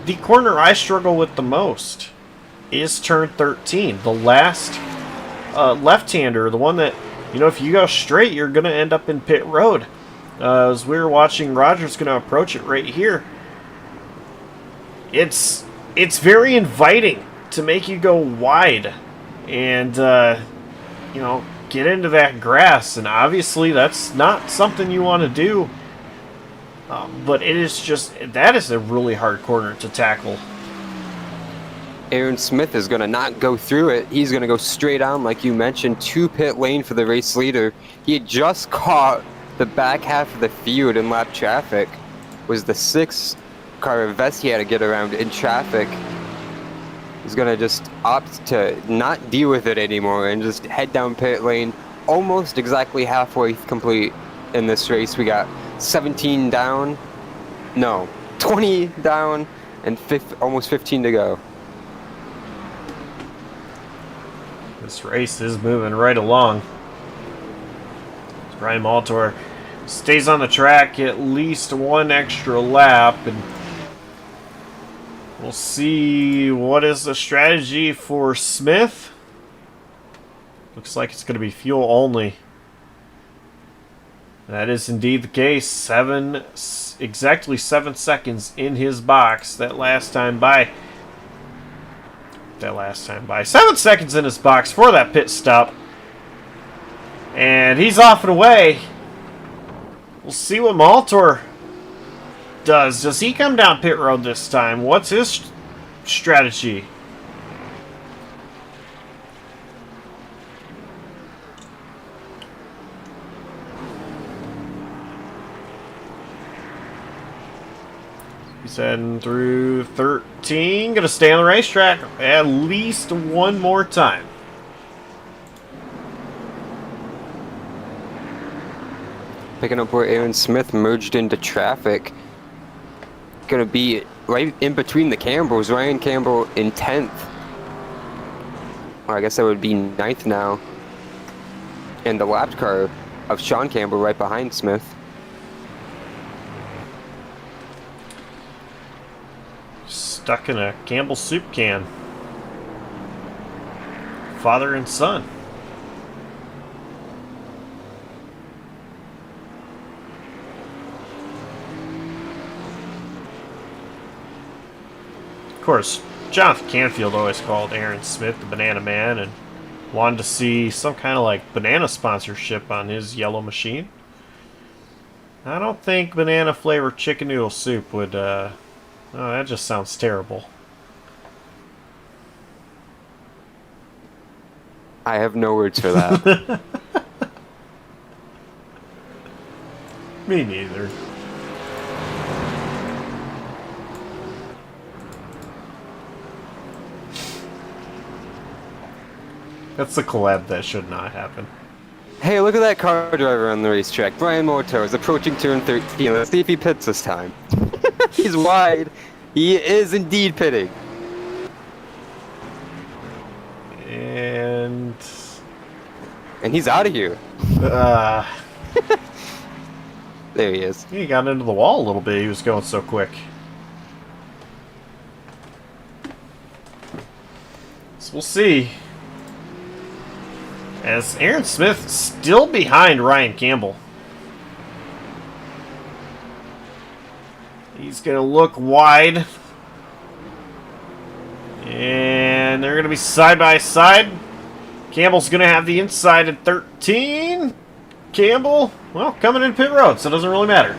the corner I struggle with the most is turn 13, the last left-hander, the one that, you know, if you go straight, you're going to end up in pit road. As we were watching Rogers going to approach it right here, it's very inviting to make you go wide and, you know, get into that grass. And obviously that's not something you want to do. But it is just, that is a really hard corner to tackle. Aaron Smith is going to not go through it. He's going to go straight on, like you mentioned, to pit lane for the race leader. He had just caught the back half of the field in lap traffic. Was the 6th car Vest he had to get around in traffic. He's going to just opt to not deal with it anymore and just head down pit lane. Almost exactly halfway complete in this race. We got 17 down. No, 20 down and almost 15 to go. This race is moving right along. Ryan Maltor stays on the track at least one extra lap, and we'll see what is the strategy for Smith. Looks like it's going to be fuel only. That is indeed the case. Exactly 7 seconds in his box that last time by. 7 seconds in his box for that pit stop. And he's off and away. We'll see what Molitor does. Does he come down pit road this time? What's his strategy? He's heading through 13. Gonna stay on the racetrack at least one more time. Picking up where Aaron Smith merged into traffic. Gonna be right in between the Campbells. Ryan Campbell in 10th. Well, I guess that would be 9th now. And the lap car of Sean Campbell right behind Smith. Stuck in a Campbell soup can. Father and son. Of course, Jonathan Canfield always called Aaron Smith the Banana Man and wanted to see some kind of like banana sponsorship on his yellow machine. I don't think banana flavored chicken noodle soup would oh, that just sounds terrible. I have no words for that. Me neither. That's the collab that should not happen. Hey, look at that car driver on the racetrack. Brian Moto is approaching turn 13. Let's see if he pits this time. He's wide. He is indeed pitting. And he's out of here. There he is. He got into the wall a little bit. He was going so quick. So we'll see. As Aaron Smith still behind Ryan Campbell. He's going to look wide. And they're going to be side by side. Campbell's going to have the inside at 13. Campbell, well, coming in pit road, so it doesn't really matter.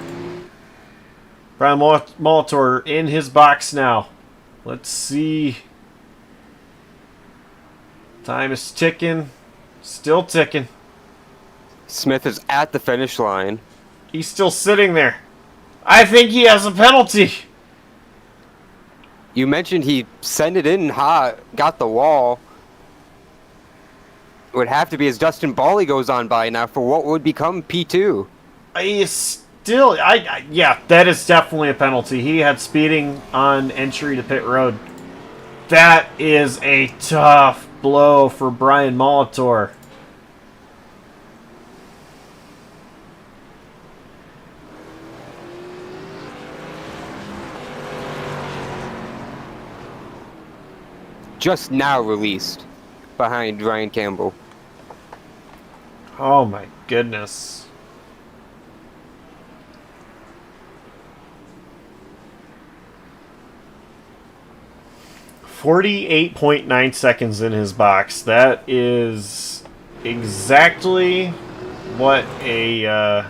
Brian Molitor in his box now. Let's see. Time is ticking. Still ticking. Smith is at the finish line. He's still sitting there. I think he has a penalty. You mentioned he sent it in hot, got the wall. It would have to be as Dustin Bawley goes on by now for what would become P2. Yeah, that is definitely a penalty. He had speeding on entry to pit road. That is a tough blow for Brian Molitor. Just now released behind Ryan Campbell. Oh my goodness. .9 seconds in his box. That is exactly what a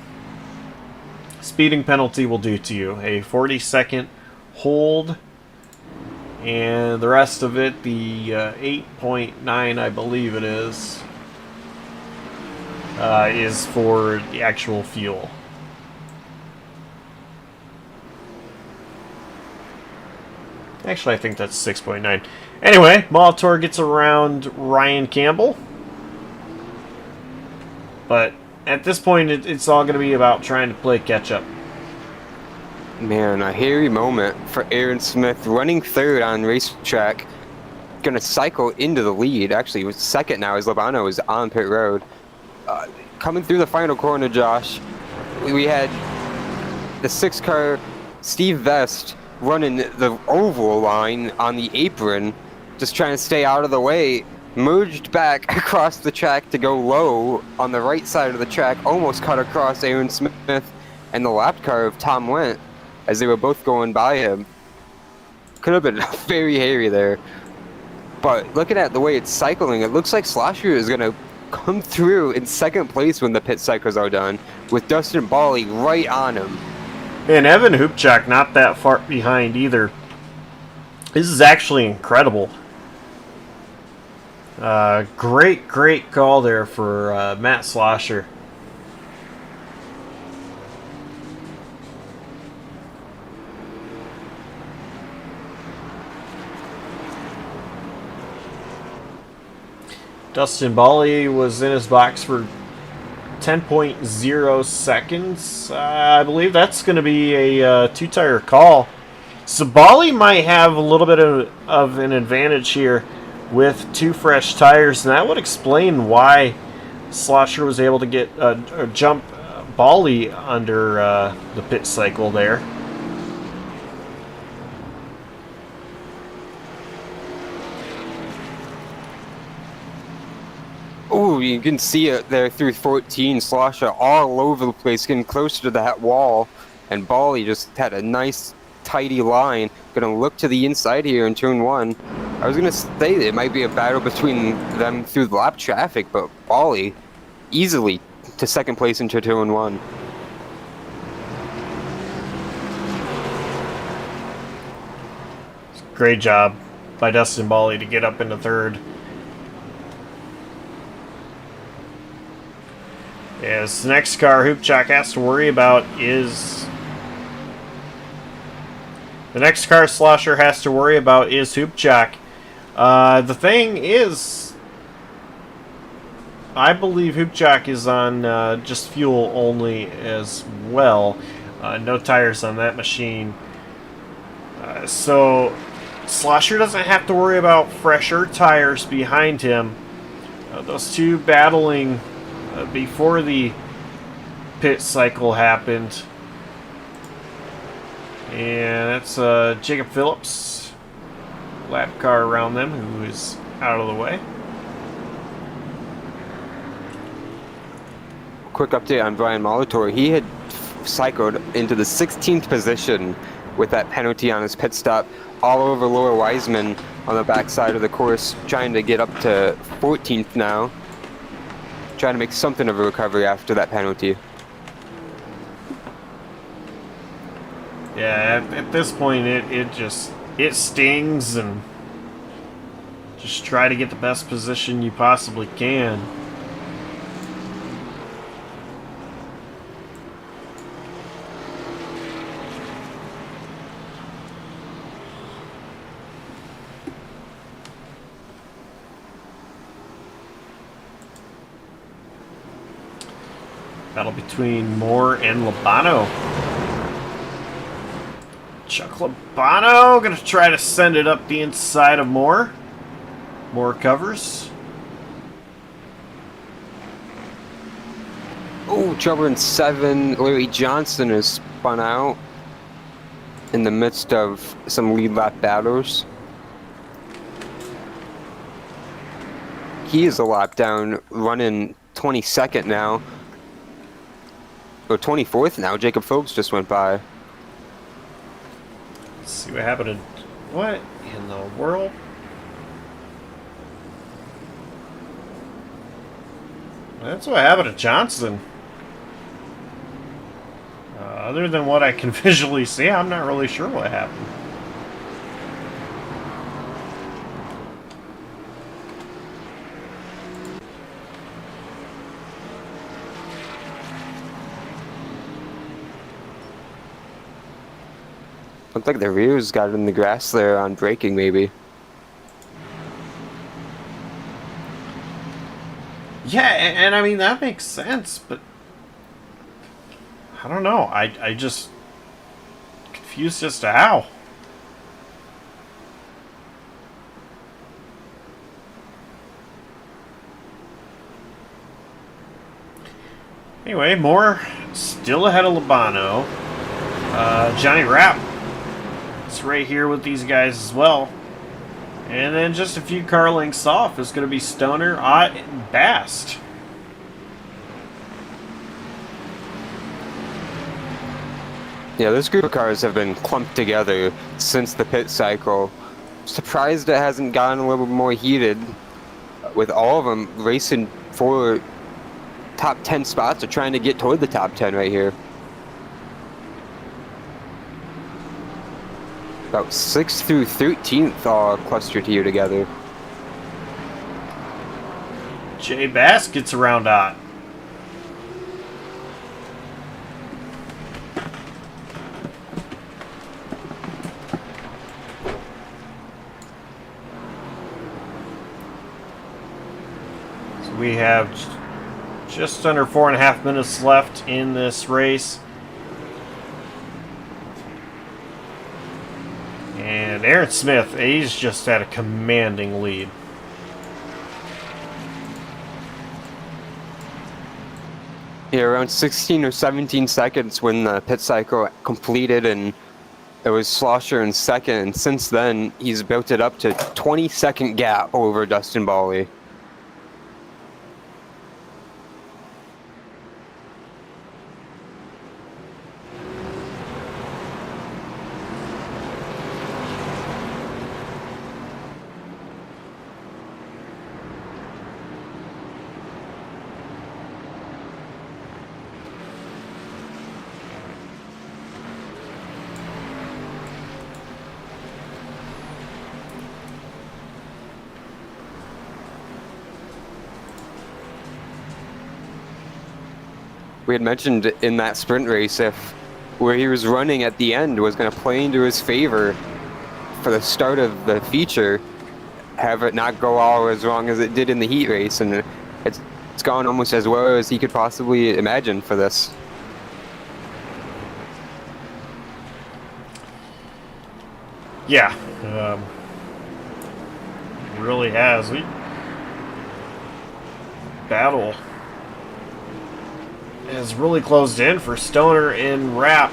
speeding penalty will do to you. A 40-second hold. And the rest of it, the 8.9, I believe it is for the actual fuel. Actually, I think that's 6.9. Anyway, Molitor gets around Ryan Campbell. But at this point, it's all going to be about trying to play catch-up. Man, a hairy moment for Aaron Smith, running third on racetrack. Gonna cycle into the lead. Actually, he was second now as Labano is on pit road. Coming through the final corner, Josh, we had the 6-car Steve Vest running the oval line on the apron, just trying to stay out of the way. merged back across the track to go low on the right side of the track, almost cut across Aaron Smith and the lap car of Tom Wendt as they were both going by him. Could have been very hairy there. But looking at the way it's cycling, it looks like Slosher is going to come through in second place when the pit cycles are done, with Dustin Bally right on him. And Evan Hoopchak not that far behind either. This is actually incredible. Great call there for Matt Slosher. Dustin Bally was in his box for 10.0 seconds. I believe that's going to be a two-tire call. So Bally might have a little bit of an advantage here with two fresh tires, and that would explain why Slosher was able to get jump Bally under the pit cycle there. Oh, you can see it there through 14. Slosher all over the place, getting closer to that wall, and Bally just had a nice, tidy line. Gonna look to the inside here in turn 1. I was gonna say it might be a battle between them through the lap traffic, but Bally easily to second place into turn 1. Great job by Dustin Bally to get up into third. Yes, the next car Hoopchak has to worry about is... The next car Slosher has to worry about is Hoopchak. The thing is, I believe Hoopchak is on just fuel only as well. No tires on that machine. So Slosher doesn't have to worry about fresher tires behind him. Those two battling before the pit cycle happened. And that's Jacob Phillips, lap car around them, who is out of the way. Quick update on Brian Molitor. He had cycled into the 16th position with that penalty on his pit stop, all over Laura Wiseman on the backside of the course, trying to get up to 14th now. Trying to make something of a recovery after that penalty. Yeah, at this point, it stings, and just try to get the best position you possibly can. Battle between Moore and Labano. Chuck Labano gonna try to send it up the inside of Moore. Moore covers. Oh, trouble in 7. Larry Johnson is spun out in the midst of some lead lap battles. He is a lap down, running 22nd now. Or 24th now. Jacob Phillips just went by. Let's see what happened. What in the world? That's what happened to Johnson. Other than what I can visually see, I'm not really sure what happened. Looked like the rears got in the grass there on braking, maybe. Yeah, and I mean, that makes sense, but I don't know. I just confused as to how. Anyway, Moore still ahead of Labano. Johnny Rapp is right here with these guys as well. And then just a few car lengths off is going to be Stoner, Ott, and Bast. Yeah, this group of cars have been clumped together since the pit cycle. Surprised it hasn't gotten a little more heated, with all of them racing for top 10 spots or trying to get toward the top 10 right here. About 6th through 13th all clustered here together. Jay Bass gets around Ott. So we have just under 4.5 minutes left in this race. And Aaron Smith, he's just had a commanding lead. Yeah, around 16 or 17 seconds when the pit cycle completed, and it was Schlosser in second, and since then he's built it up to 20-second gap over Dustin Bawley. We had mentioned in that sprint race if where he was running at the end was going to play into his favor for the start of the feature, have it not go all as wrong as it did in the heat race, and it's gone almost as well as he could possibly imagine for this. Yeah, really has. Battle has really closed in for Stoner and Rapp.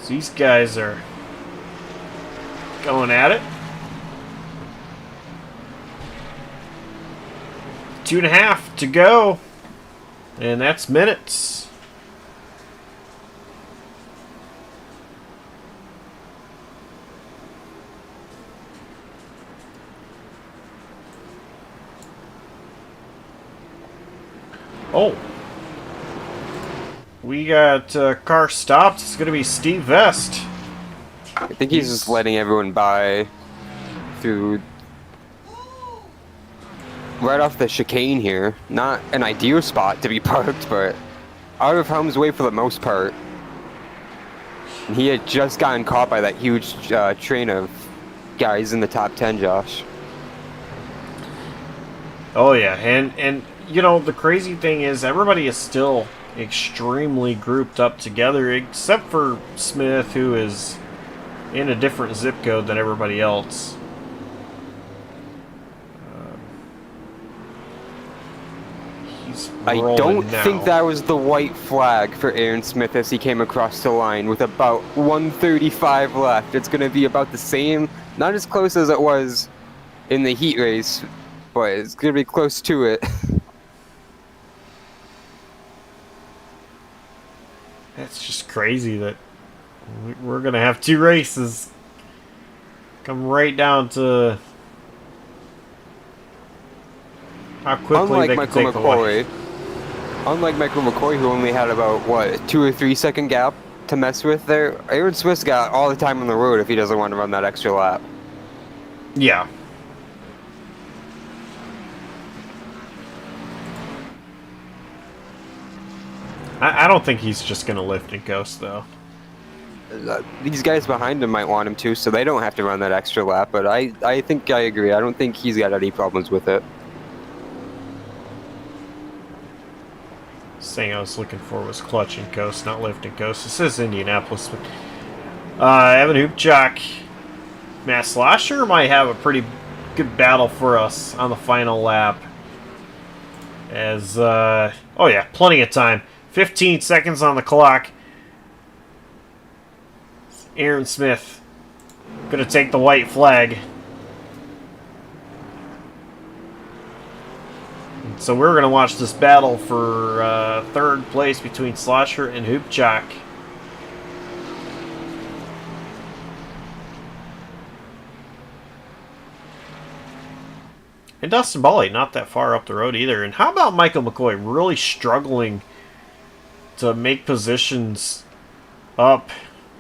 So these guys are going at it. 2.5 to go, and that's minutes. Oh, we got car stopped. It's going to be Steve Vest. I think he's just letting everyone by through right off the chicane here. Not an ideal spot to be parked, but out of harm's way for the most part. And he had just gotten caught by that huge train of guys in the top 10, Josh. Oh yeah, and you know, the crazy thing is everybody is still extremely grouped up together except for Smith, who is in a different zip code than everybody else. I don't think that was the white flag for Aaron Smith as he came across the line with about 1:35 left. It's going to be about the same, not as close as it was in the heat race, but it's going to be close to it. That's just crazy that we're going to have two races come right down to how quickly they can take away. Unlike Michael McCoy, who only had about, what, 2 or 3 second gap to mess with there, Aaron Smith's got all the time on the road if he doesn't want to run that extra lap. Yeah. I don't think he's just going to lift and coast, though. These guys behind him might want him to, so they don't have to run that extra lap, but I think I agree. I don't think he's got any problems with it. Thing I was looking for was clutch and coast, not lift and coast. This is Indianapolis, but Evan Hoopchak, Matt Slosher might have a pretty good battle for us on the final lap. As oh yeah, plenty of time. 15 seconds on the clock. Aaron Smith Gonna take the white flag. So we're gonna watch this battle for third place between Slosher and Hoopchak. And Dustin Bally, not that far up the road either. And how about Michael McCoy really struggling to make positions up?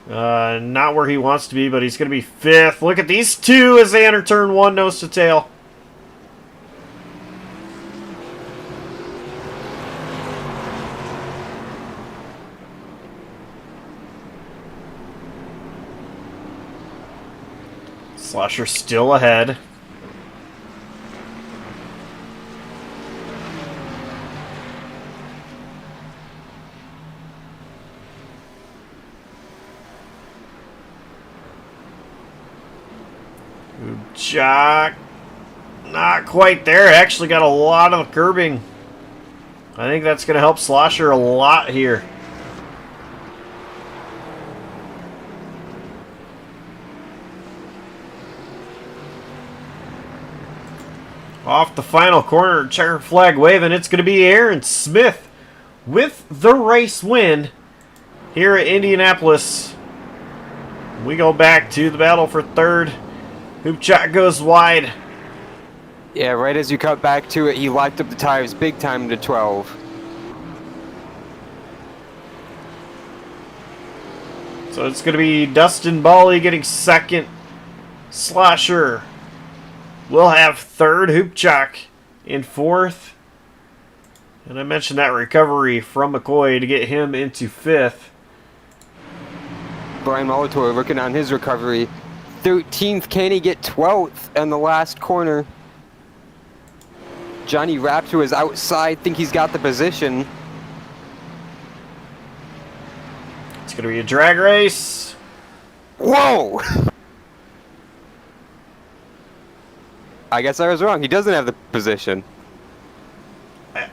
Not where he wants to be, but he's going to be 5th. Look at these two as they enter turn 1, nose to tail. Slosher still ahead. Jock, not quite there. Actually got a lot of curbing. I think that's going to help Slosher a lot here. Off the final corner, checker flag waving. It's going to be Aaron Smith with the race win here at Indianapolis. We go back to the battle for third. Hoopchak goes wide. Yeah, right as you cut back to it, he locked up the tires big time to 12. So it's going to be Dustin Bally getting second. Slosher will have third. Hoopchak in 4th. And I mentioned that recovery from McCoy to get him into 5th. Brian Molitor working on his recovery. 13th, can he get 12th in the last corner? Johnny Raptor is outside, think he's got the position. It's going to be a drag race. Whoa! I guess I was wrong. He doesn't have the position. I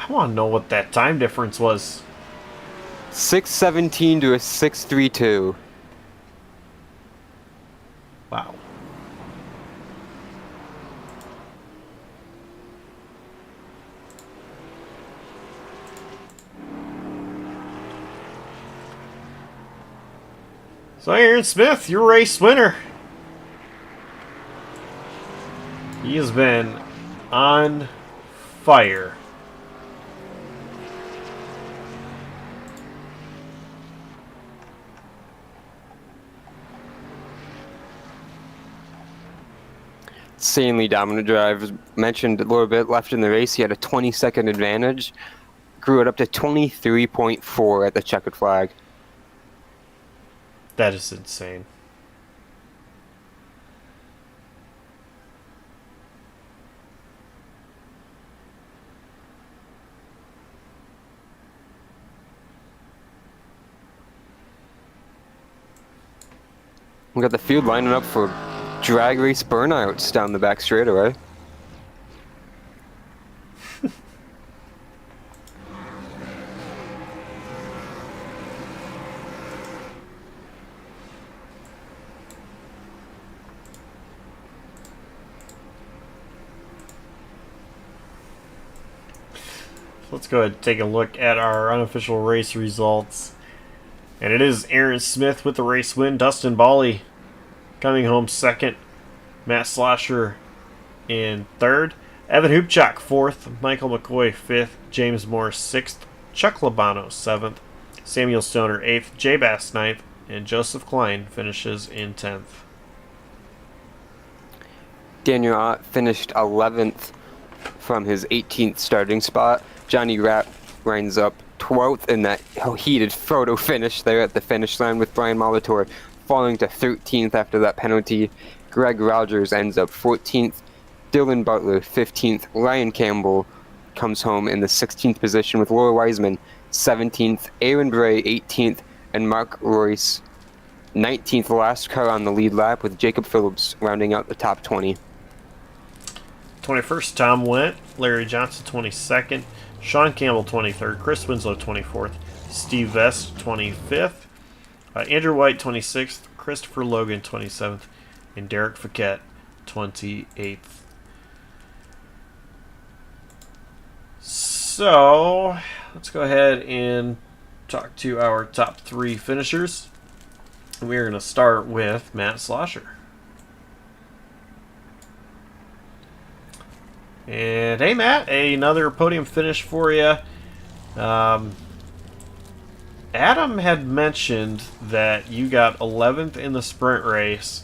want to know what that time difference was. 6:17 to a 6:32. Wow. So Aaron Smith, your race winner. He has been on fire. Insanely dominant drive. As mentioned a little bit left in the race, he had a 20-second advantage. Grew it up to 23.4 at the checkered flag. That is insane. We got the field lining up for drag race burnouts down the back straightaway. Let's go ahead and take a look at our unofficial race results. And it is Aaron Smith with the race win. Dustin Bally coming home second. Matt Slosher in third. Evan Hoopchak fourth. Michael McCoy fifth. James Morris sixth. Chuck Labano seventh. Samuel Stoner eighth. Jay Bass ninth. And Joseph Klein finishes in 10th. Daniel Ott finished 11th from his 18th starting spot. Johnny Rapp winds up 12th in that heated photo finish there at the finish line, with Brian Molitor falling to 13th after that penalty. Greg Rogers ends up 14th. Dylan Butler 15th. Ryan Campbell comes home in the 16th position with Laura Wiseman 17th. Aaron Bray 18th. And Mark Royce 19th, last car on the lead lap, with Jacob Phillips rounding out the top 20. 21st, Tom Went. Larry Johnson 22nd. Sean Campbell 23rd. Chris Winslow 24th. Steve Vest 25th. Andrew White 26th, Christopher Logan 27th, and Derek Fiquette 28th. So let's go ahead and talk to our top 3 finishers. We're going to start with Matt Slosher. And hey, Matt, another podium finish for you. Adam had mentioned that you got 11th in the sprint race,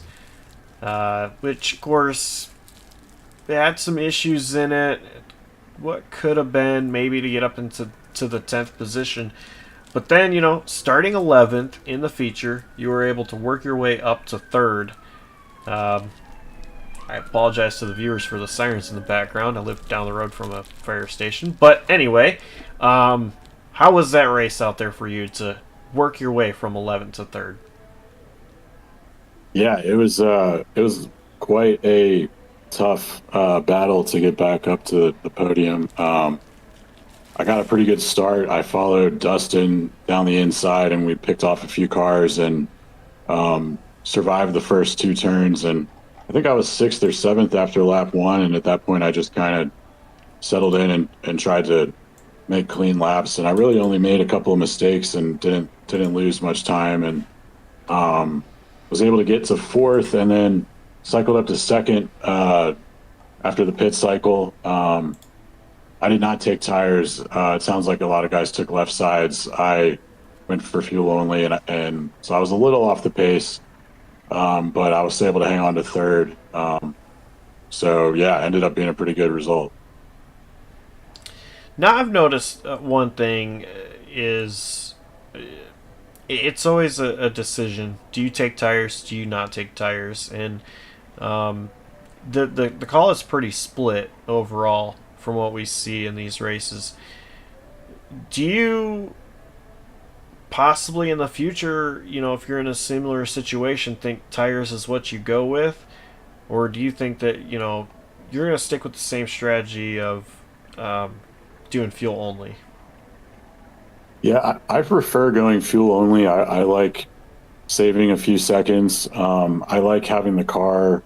which, of course, had some issues in it. What could have been maybe to get up into the 10th position. But then, starting 11th in the feature, you were able to work your way up to 3rd. I apologize to the viewers for the sirens in the background. I live down the road from a fire station. But anyway, how was that race out there for you to work your way from 11th to 3rd? Yeah, it was quite a tough battle to get back up to the podium. I got a pretty good start. I followed Dustin down the inside, and we picked off a few cars and survived the first 2 turns. And I think I was 6th or 7th after lap 1, and at that point I just kind of settled in and tried to make clean laps. And I really only made a couple of mistakes and didn't lose much time, and was able to get to 4th and then cycled up to 2nd after the pit cycle. I did not take tires. It sounds like a lot of guys took left sides. I went for fuel only, and so I was a little off the pace, but I was able to hang on to 3rd. So yeah, ended up being a pretty good result. Now I've noticed one thing is it's always a decision. Do you take tires? Do you not take tires? And the call is pretty split overall from what we see in these races. Do you possibly in the future, if you're in a similar situation, think tires is what you go with? Or do you think that, you're going to stick with the same strategy of doing fuel only? Yeah, I prefer going fuel only. I like saving a few seconds. I like having the car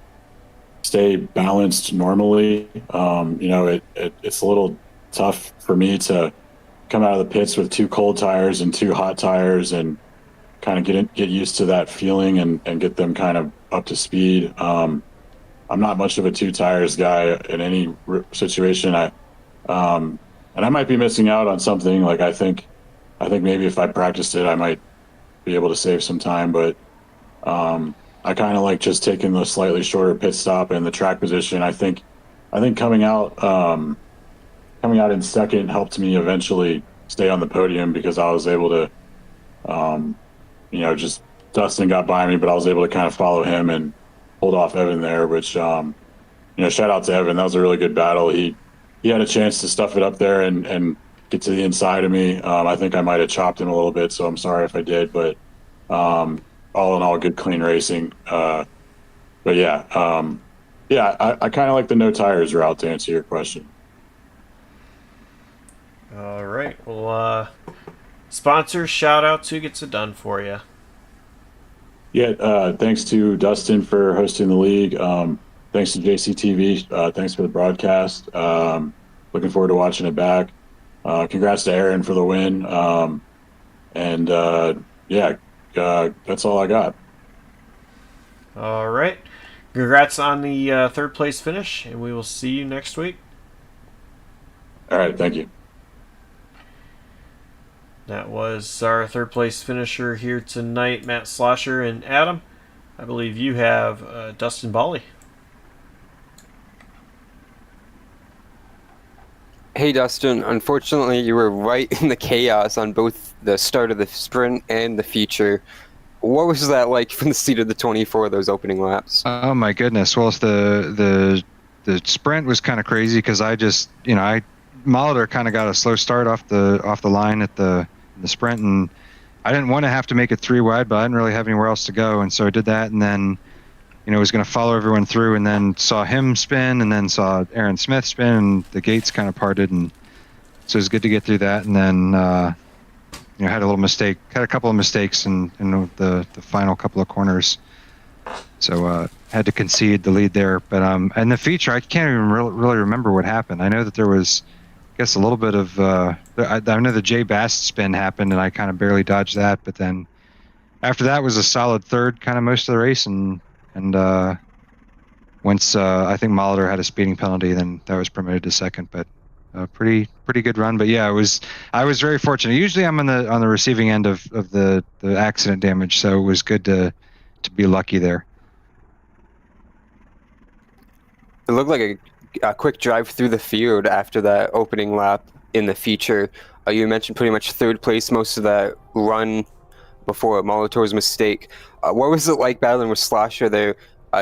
stay balanced normally. It's a little tough for me to come out of the pits with 2 cold tires and 2 hot tires and kind of get used to that feeling and get them kind of up to speed. I'm not much of a 2 tires guy in any situation. And I might be missing out on something. Like I think maybe if I practiced it, I might be able to save some time. But I kind of like just taking the slightly shorter pit stop and the track position. I think coming out in 2nd helped me eventually stay on the podium because I was able to, just Dustin got by me, but I was able to kind of follow him and hold off Evan there, which, shout out to Evan. That was a really good battle. He had a chance to stuff it up there and get to the inside of me. I think I might have chopped him a little bit, so I'm sorry if I did, but all in all, good, clean racing. But yeah, I kind of like the no tires route to answer your question. All right. Well, sponsors, shout out to gets it done for you. Yeah, thanks to Dustin for hosting the league. Thanks to JCTV. Thanks for the broadcast. Looking forward to watching it back. Congrats to Aaron for the win. That's all I got. All right. Congrats on the 3rd place finish, and we will see you next week. All right, thank you. That was our 3rd place finisher here tonight, Matt Slosher. And Adam, I believe you have Dustin Bally. Hey Dustin, unfortunately you were right in the chaos on both the start of the sprint and the feature. What was that like from the seat of the 24, those opening laps? Oh my goodness. Well, the sprint was kind of crazy because Molitor kind of got a slow start off the line at the sprint, and I didn't want to have to make it 3 wide, but I didn't really have anywhere else to go, and so I did that, and then was going to follow everyone through, and then saw him spin, and then saw Aaron Smith spin, and the gates kind of parted, and so it was good to get through that, and then had a little mistake, had a couple of mistakes in the final couple of corners. So had to concede the lead there. But and the feature, I can't even really remember what happened. I know that there was, I guess, a little bit of I know the Jay Bass spin happened, and I kind of barely dodged that. But then after that was a solid third, kind of most of the race, and once I think Molitor had a speeding penalty, then that was promoted to second. But pretty good run. But yeah, I was very fortunate. Usually I'm on the receiving end of the accident damage, so it was good to be lucky there. It looked like a quick drive through the field after that opening lap in the feature. You mentioned pretty much third place most of that run before Molitor's mistake. What was it like battling with Slosher there?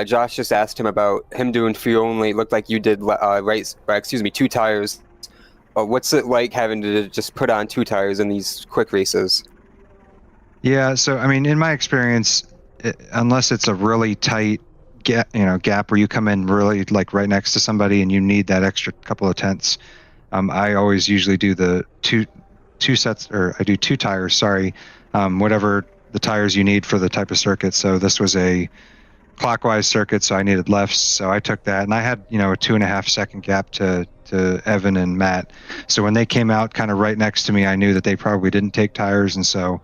Josh just asked him about him doing fuel only. It looked like you did two tires. What's it like having to just put on 2 tires in these quick races? Yeah, so I mean, in my experience, unless it's a really tight gap where you come in really like right next to somebody and you need that extra couple of tenths, I always usually do the two sets, or I do 2 tires. Sorry, whatever the tires you need for the type of circuit. So this was a clockwise circuit, so I needed lefts, so I took that, and I had a 2.5 second gap to Evan and Matt. So when they came out kind of right next to me, I knew that they probably didn't take tires, and so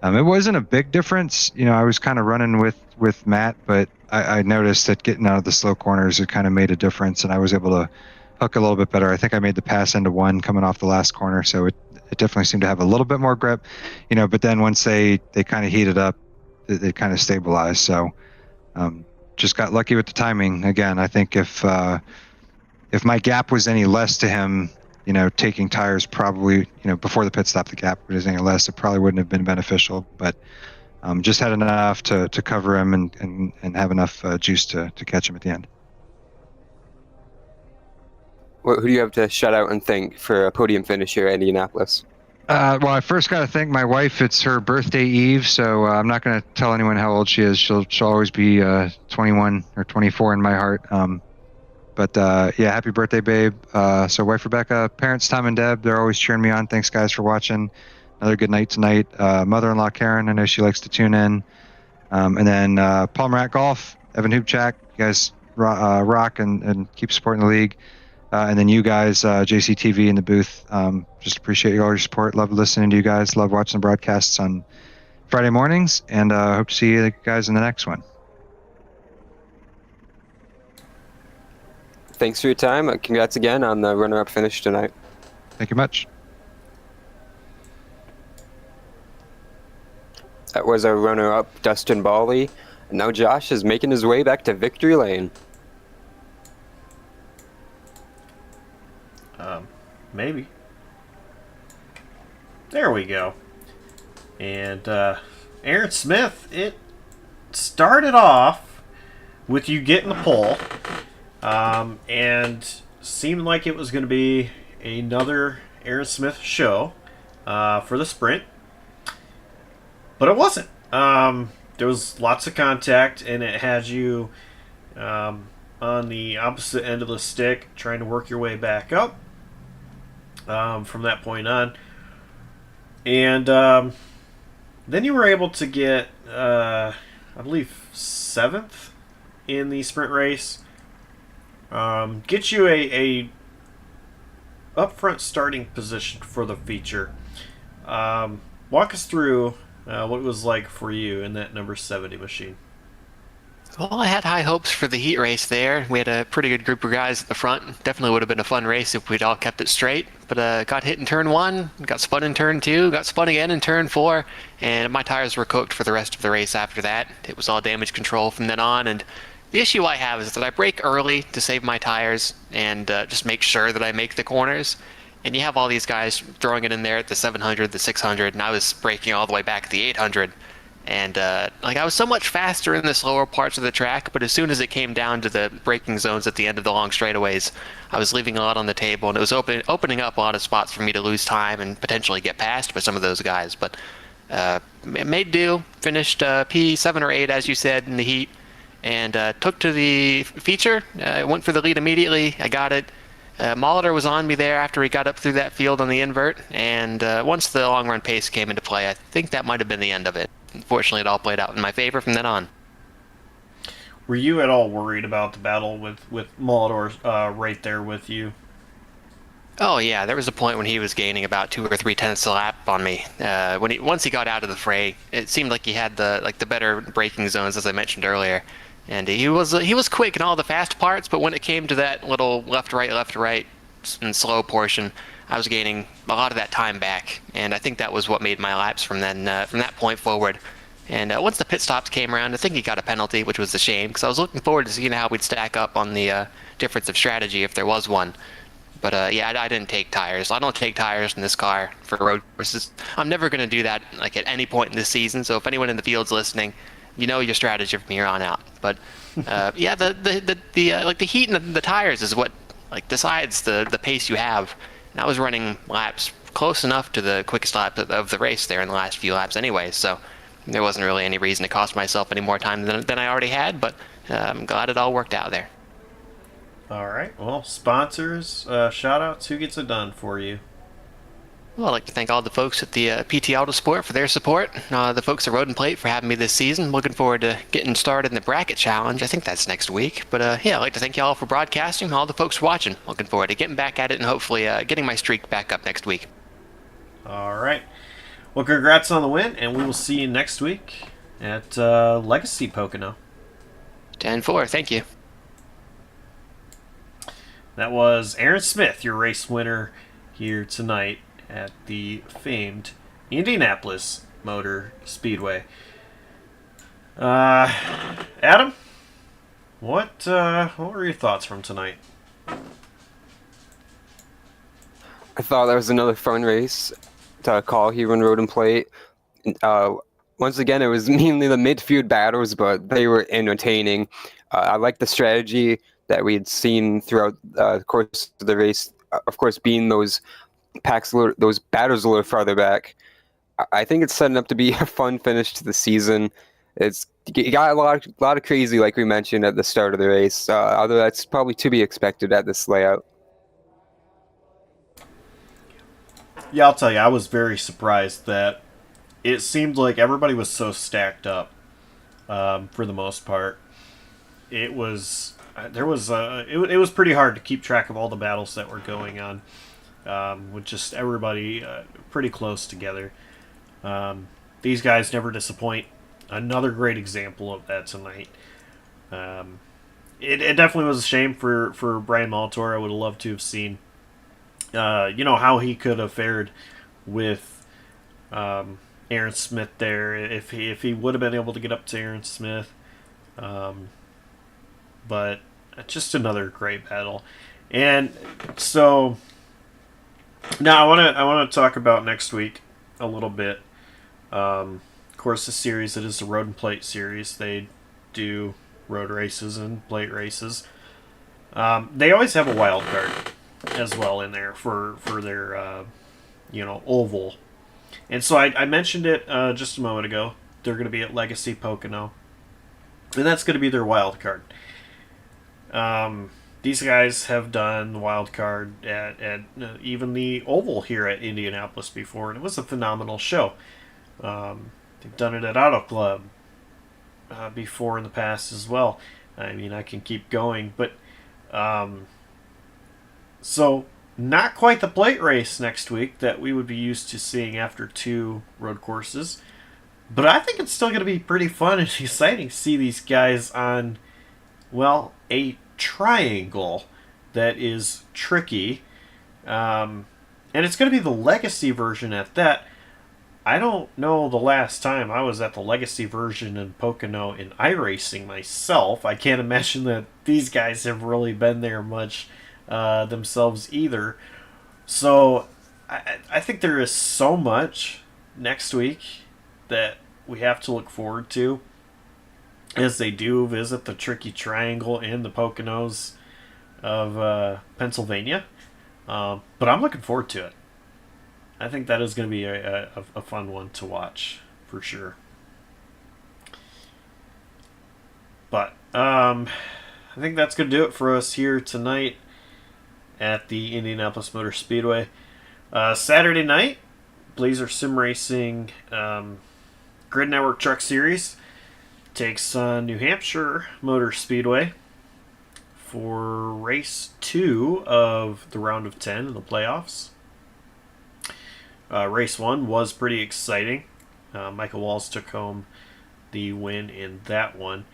it wasn't a big difference. I was kind of running with Matt, but I noticed that getting out of the slow corners, it kind of made a difference, and I was able to hook a little bit better. I think I made the pass into 1 coming off the last corner, so it definitely seemed to have a little bit more grip, but then once they kind of heated up, they kind of stabilized. So just got lucky with the timing. Again, I think if my gap was any less to him, taking tires probably, before the pit stop, the gap was any less, it probably wouldn't have been beneficial. But just had enough to cover him and have enough juice to catch him at the end. Who do you have to shout out and thank for a podium finish here at Indianapolis? Well, I first got to thank my wife. It's her birthday eve, so I'm not going to tell anyone how old she is. She'll always be 21 or 24 in my heart. But yeah, happy birthday, babe. So wife Rebecca, parents Tom and Deb, they're always cheering me on. Thanks, guys, for watching. Another good night tonight. Mother-in-law Karen, I know she likes to tune in. And then Paul Marat Golf, Evan Hoopchak, you guys rock and keep supporting the league. And then you guys, JCTV in the booth, just appreciate all your support. Love listening to you guys. Love watching the broadcasts on Friday mornings. And hope to see you guys in the next one. Thanks for your time. Congrats again on the runner-up finish tonight. Thank you much. That was our runner-up, Dustin Bawley. And now Josh is making his way back to victory lane. Maybe. There we go. And Aaron Smith, it started off with you getting the pole, and seemed like it was going to be another Aaron Smith show for the sprint, but it wasn't. There was lots of contact, and it had you on the opposite end of the stick trying to work your way back up from that point on. And then you were able to get, I believe, 7th in the sprint race. Get you a upfront starting position for the feature. Walk us through what it was like for you in that number 70 machine. Well, I had high hopes for the heat race there. We had a pretty good group of guys at the front. Definitely would have been a fun race if we'd all kept it straight. But got hit in turn 1, got spun in turn 2, got spun again in turn 4, and my tires were cooked for the rest of the race after that. It was all damage control from then on, and the issue I have is that I brake early to save my tires and just make sure that I make the corners. And you have all these guys throwing it in there at the 700, the 600, and I was braking all the way back at the 800. And I was so much faster in the slower parts of the track, but as soon as it came down to the braking zones at the end of the long straightaways, I was leaving a lot on the table, and it was opening up a lot of spots for me to lose time and potentially get passed by some of those guys. But made do, finished P7 or 8, as you said, in the heat, and took to the feature. I went for the lead immediately. I got it. Molitor was on me there after he got up through that field on the invert, and once the long run pace came into play, I think that might have been the end of it. Unfortunately, it all played out in my favor from then on. Were you at all worried about the battle with Molitor right there with you? Oh yeah, there was a point when he was gaining about 2 or 3 tenths a lap on me. Once he got out of the fray, it seemed like he had the better braking zones, as I mentioned earlier, and he was quick in all the fast parts. But when it came to that little left right and slow portion, I was gaining a lot of that time back, and I think that was what made my laps from that point forward. And once the pit stops came around, I think he got a penalty, which was a shame because I was looking forward to seeing how we'd stack up on the difference of strategy if there was one. But yeah, I didn't take tires. I don't take tires in this car for road courses. I'm never going to do that like at any point in this season. So if anyone in the field's listening, you know your strategy from here on out. But yeah, the heat in the tires is what like decides the pace you have. And I was running laps close enough to the quickest lap of the race there in the last few laps anyway. So there wasn't really any reason to cost myself any more time than I already had. But I'm glad it all worked out there. All right. Well, sponsors, shout outs. Who gets it done for you? Well, I'd like to thank all the folks at the PT Autosport for their support, the folks at Road and Plate for having me this season. Looking forward to getting started in the bracket challenge. I think that's next week. But yeah, I'd like to thank you all for broadcasting, all the folks watching. Looking forward to getting back at it and hopefully getting my streak back up next week. All right. Well, congrats on the win, and we will see you next week at Legacy Pocono. 10-4, thank you. That was Aaron Smith, your race winner here tonight at the famed Indianapolis Motor Speedway. Adam, what were your thoughts from tonight? I thought that was another fun race to call here on Road and Plate. Once again, it was mainly the midfield battles, but they were entertaining. I liked the strategy that we had seen throughout the course of the race. Of course, being those those battles a little farther back. I think it's setting up to be a fun finish to the season. It got a lot of crazy, like we mentioned at the start of the race. Although that's probably to be expected at this layout. Yeah, I'll tell you, I was very surprised that it seemed like everybody was so stacked up for the most part. It was it was pretty hard to keep track of all the battles that were going on with just everybody pretty close together. These guys never disappoint. Another great example of that tonight. It definitely was a shame for Brian Molitor. I would have loved to have seen how he could have fared with Aaron Smith there if he would have been able to get up to Aaron Smith. But just another great battle. And so now I want to talk about next week a little bit. Of course, the series, it is the Road and Plate series. They do road races and plate races. They always have a wild card as well in there for their oval. And so I mentioned it just a moment ago. They're going to be at Legacy Pocono, and that's going to be their wild card. These guys have done the wild card at even the oval here at Indianapolis before, and it was a phenomenal show. They've done it at Auto Club before in the past as well. I mean, I can keep going, but so not quite the plate race next week that we would be used to seeing after 2 road courses, but I think it's still going to be pretty fun and exciting to see these guys on, well, a triangle that is tricky, and it's going to be the Legacy version at that. I don't know the last time I was at the Legacy version in Pocono in iRacing myself. I can't imagine that these guys have really been there much themselves either. So I think there is so much next week that we have to look forward to as they do visit the tricky triangle in the Poconos of Pennsylvania. But I'm looking forward to it. I think that is going to be a fun one to watch for sure. But I think that's going to do it for us here tonight at the Indianapolis Motor Speedway. Saturday night, Blazer Sim Racing Grid Network Truck Series takes on New Hampshire Motor Speedway for race 2 of the round of 10 in the playoffs. Race 1 was pretty exciting. Michael Walls took home the win in that one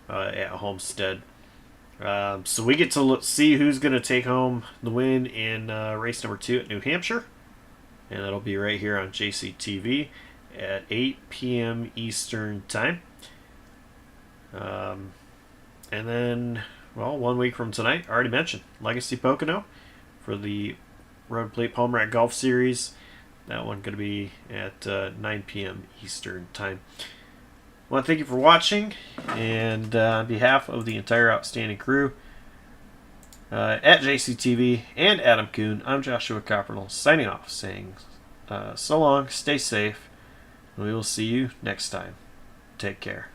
at Homestead. So we get to see who's going to take home the win in race number 2 at New Hampshire. And that'll be right here on JCTV at 8 p.m. Eastern Time. And then, well, 1 week from tonight, I already mentioned, Legacy Pocono for the Road Plate Palm Rack Golf Series. That one going to be at 9 p.m. Eastern Time. I want to thank you for watching, and on behalf of the entire outstanding crew at JCTV and Adam Kuhn, I'm Joshua Coppernoll signing off, saying so long, stay safe, and we will see you next time. Take care.